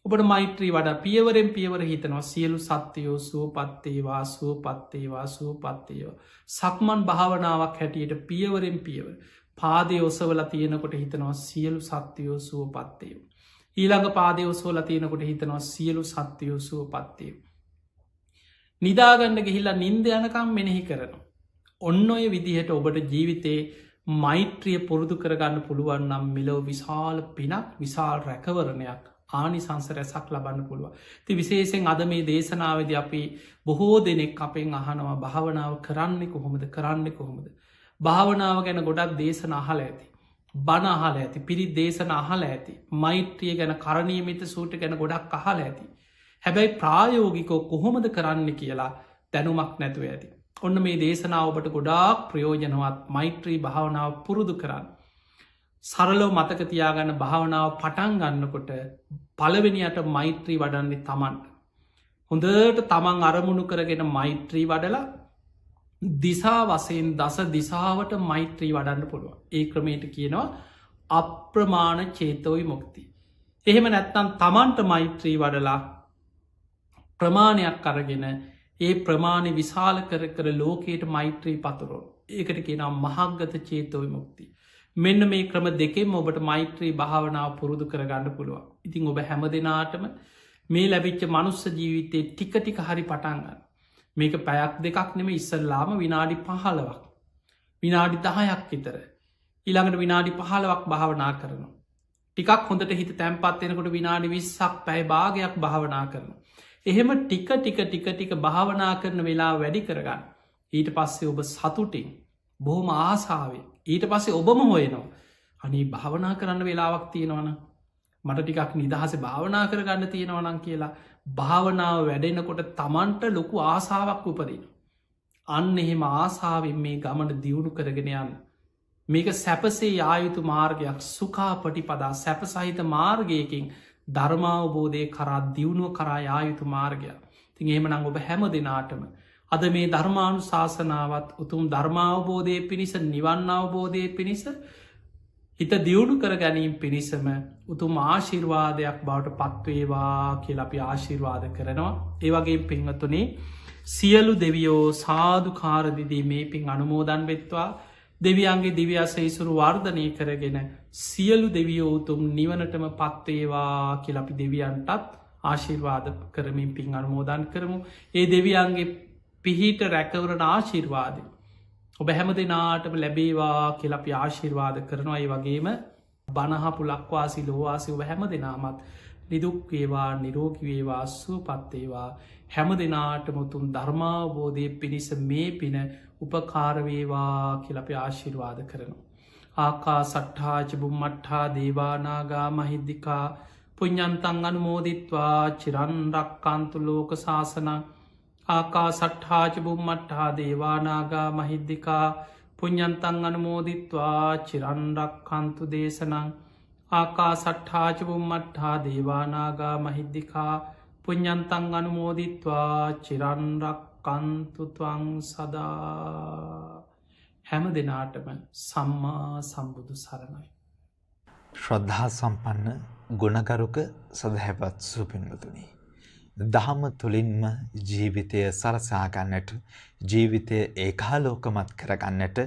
ඔබට මෛත්‍රී වඩා පියවරෙන් පියවර හිතනවා සියලු සත්‍යයෝ සුවපත්තේවා සුවපත්තේවා සුවපත්තේවා. සක්මන් භාවනාවක් හැටියට පියවරෙන් පියවර පාදය ඔසවල තියෙනකොට හිතනවා සියලු සත්‍යයෝ සුවපත්තේව. ඊළඟ පාදය ඔසවල තියෙනකොට හිතනවා සියලු සත්‍යයෝ සුවපත්තේව. නිදාගන්න ගිහිල්ලා නින්ද යනකම් මෙනෙහි කරනවා. ඔන්න ඔය විදිහට ඔබට ජීවිතේ මෛත්‍රිය පුරුදු කරගන්න පුළුවන් නම් මිලෝ විශාල පිනක් විශාල් රැකවරණයක් ආනිසංස රැසක් ලබන්න පුළුව. ති විශේෂෙන් අද මේ දේශනාවද අපි බොහෝ දෙනෙක් අපෙන් අහනවා භාවනාව කරන්නේ කොහොමද කරන්න කොහොමද. භාවනාව ගැන ගොඩක් දේශන අහල ඇති. බණ අහල ඇති පිරිත් දේශන අහල ඇති. මෛත්‍රිය ගැන කරණීමිත සූට ගැන ගොඩක් අහල ඇති. හැබැයි ප්‍රායෝගිකෝ කොහොමද කරන්න කියලා දැනුමක් නැතුව ඇති. ඔන්න මේ දේශනාවබට ගොඩාක් ප්‍රයෝජනවත් මෛත්‍රී භාවනාව පුරුදු කරන්න. සරලෝ මතක තියාගන්න භාවනාව පටන් ගන්නකොට පළවෙනියට මෛත්‍රී වඩන්නේ තමන්ට. හොඳට තමන් අරමුණු කරගෙන මෛත්‍රී වඩලා දිසා වසයෙන් දස දිසාවට මෛත්‍රී වඩන්න පුළුව. ඒ ක්‍රමයට කියනවා අප්‍රමාණ චේතෝයි මුක්ති. එහෙම නැත්තම් තමන්ට මෛත්‍රී වඩලා ප්‍රමාණයක් අරගෙන ඒ ප්‍රමාණය විශාල කර ලෝකයට මෛත්‍රී පතුරෝ. ඒකට කියනම් මහක්ගත චේතෝයි මුක්ති. මෙන්න මේ ක්‍රම දෙකෙම ඔබට මෛත්‍රී භාවනාව පුරුදු කරගන්න පුළුවන්. ඉතිං ඔබ හැම දෙනාටම මේ ලැබිච්ච මනුස්ස ජීවිතේ ටික ටික හරි පටන්ගන්න. මේක පැයක් දෙකක් නෙම ඉස්සල්ලාම විනාඩි 15ක්. විනාඩි 10ක් විතර. ඊළඟට විනාඩි 15ක් භාවනා කරනවා. ටිකක් හොඳට හිත තැන්පත්වෙනකොට විනාඩි 20ක් පැය භාගයක් භාවනා කරනවා. එහෙම ටික ටික භාවනා කරන වෙලා වැඩි කරගන්න. ඊට පස්සේ ඔබ සතුටින් බොහොම ආසාාවේ ඊට පස්සේ ඔබම හොයනවා. අනි භාවනා කරන්න වෙලාවක් තියෙනවන මට ටිකක් නිදහස භාවනා කරගන්න තියෙනවනං කියලා භාවනාව වැඩෙනකොට තමන්ට ලොකු ආසාාවක් උපදින. අන්න එහෙම ආසාාවෙන් මේ ගමට දියුණු කරගෙන යන්න. මේක සැපසේ යායුතු මාර්ගයක් සුකා පටිපදා සැපසහිත මාර්ගයකින් ධර්මාවබෝධය කරා දියුණුව කරා යායුතු මාර්ගයක්. තින් එහෙමනං ඔබ හැම දෙනාටම අද මේ ධර්මානු ශාසනාවත් උතුම් ධර්මාවබෝධය පිණිස නිවන්න අවබෝධය පිණිස හිත දියුණු කර ගැනීම් පිණිසම උතුම් ආශිර්වාදයක් බවට පත්වේවා කියල අපි ආශිර්වාද කරනවා. ඒවගේ පින්වතුනේ සියලු දෙවියෝ සාධකාරදිදී මේ පින් අනුමෝදන් වෙත්වා දෙවියන්ගේ දිව්‍යසයිසුරු වර්ධනය කරගෙන සියලු දෙවියෝ උතුම් නිවනටම පත්වේවා කියල අපි දෙවියන්ටත් ආශිර්වාද කරමින් පින් අනුමෝදන් කරමු. ඒ දෙවියන්ගේ පිහිට රැකවරණ ආශිර්වාදය ඔබ හැම දෙනාටම ලැබේවා කියලා අපි ආශිර්වාද කරනවා. ඒ වගේම බණහපු ලක්වාසි ලෝවාසි ඔබ හැම දෙනාමත් නිදුක්වේවා නිරෝගිවේවා සුවපත්තේවා හැම දෙනාටම උතුම් ධර්මාවබෝධය පිණිස මේ පින උපකාරවේවා කියල අපි ආශිර්වාද කරනවා. ආකා සට්හාච බුම්මට්හා දේවානාගා මහිද්දිකා පුඤ්ඤන්තං අනුමෝදිත්වා චිරන්රක්කාන්තු ලෝක සාසනං ආකා සට්හාච බුම්මට්හා දේවානාගා මහිද්දිකා පුඤ්ඤන්තං අනුමෝදිත්වා චිරන්රක්කාන්තු දේශනං ආකා සට්හාච බුම්මට්හා දේවානාගා මහිද්දිකා පුඤ්ඤන්තං අනුමෝදිත්වා චිරන්රක්කන්තු ත්වං සදා. හැම දෙනාටම සම්මා සම්බුදු සරණයි. ශ්‍රද්ධා සම්පන්න ගුණගරුක සදහැවත් සුපින්වතුනි, දහම තුළින්ම ජීවිතය සරසාගන්නට, ජීවිතය ඒකාලෝකමත් කරගන්නට,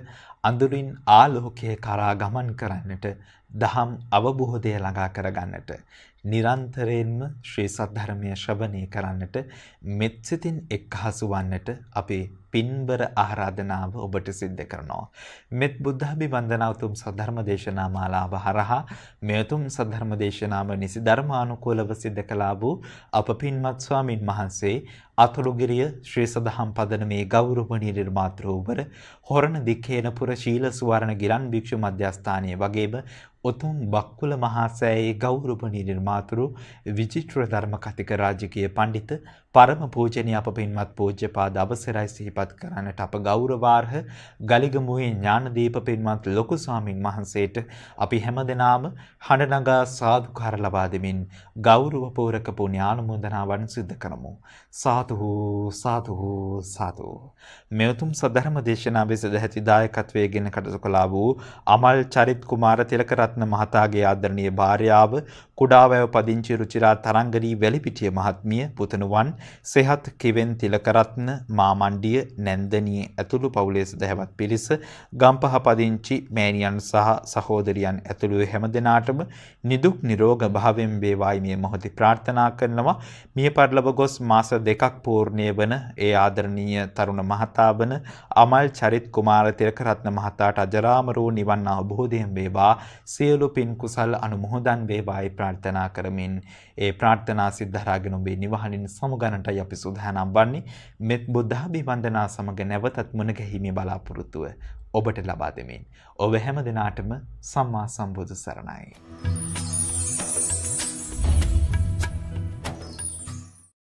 අඳුරින් ආලෝකය කරා ගමන් කරන්නට, දහම් අවබෝධය ළඟා කරගන්නට, නිරන්තරයෙන්ම ශ්‍රී සද්ධර්මය ශ්‍රවණය කරන්නට, මෙත්සිතින් එක්හසු වන්නට අපේ පින්බර ආරාධනාව ඔබට සිද්ධ කරනවා. මෙත් බුද්ධාභිවන්දනා උතුම් සද්ධර්ම දේශනා මාලාව හරහා මේ උතුම් සද්ධර්ම දේශනාව නිසි ධර්මානුකූලව සිද්ධ කළා වූ අප පින්වත් ස්වාමින් වහන්සේ අතුරුගිරිය ශ්‍රී සදහම් පදනමේ ගෞරවනීය නිර්මාතෘවර හොරණ දික්කේනපුර ශීල සුවර්ණ ගිරන් භික්ෂු මධ්‍යස්ථානයේ වගේම උතුම් බක්කුල මහා සෑයේ ගෞරවනීය නිර්මාතෘ විචිත්‍ර ධර්ම කතික රාජකීය පඬිත පරම පූජනීය අප පින්වත් පූජ්‍යපාද අවසරයි සිහිපත් කරන්නට අප ගෞරවාර්හ ගලිගමුවේ ඥානදීප පින්වත් ලොකු ස්වාමින් වහන්සේට අපි හැමදෙනාම හඬ නගා සාදුකාර ලබා දෙමින් ගෞරවපූර්වක පුණ්‍යානුමෝදනාවන් සිදු කරමු. සාදු සාදු සාදු. මේ උතුම් සද්ධර්ම දේශනාවේ සදැහැති දායකත්වයේ ගෙන කටයුතු කළා වූ අමල් චරිත් කුමාර තිලකරත්න මහතාගේ ආදරණීය භාර්යාව කුඩාවැව පදිංචි රුචිරා තරංගනී වැලිපිටිය මහත්මිය, පුතණුවන් සෙහත් කිවෙන් තිලකරත්න, මාමණ්ඩිය නැන්දනිය ඇතුළු පවුලේ සදහැවත් පිරිස, ගම්පහ පදිංචි මෑණියන් සහ සහෝදරියන් ඇතුළු හැම දෙනාටම නිදුක් නිරෝග භාවයෙන් වේවායි මේ මොහොතේ ප්‍රාර්ථනා කරනවා. මිය පරලොව ගොස් මාස 2ක් පූර්ණිය වන ඒ ආදරණීය තරුණ මහතා වන අමල් චරිත් කුමාර තිලකරත්න මහතාට අජරාමරෝ නිවන් අවබෝධයෙන් වේවා, සියලු පින් කුසල් අනුමෝදන් වේවායි ප්‍රාර්ථනා කරමින් ඒ ප්‍රාර්ථනා සිද්ධාරාගෙන ඔබේ නිවහනින් සමුගන්නටයි අපි සූදානම් වන්නේ. මෙත් බුද්ධාභිවන්දනා සමග නැවතත් මුණ ගැහිමේ බලාපොරොත්තුව ඔබට ලබා දෙමින් ඔබ හැම දිනාටම සම්මා සම්බුදු සරණයි.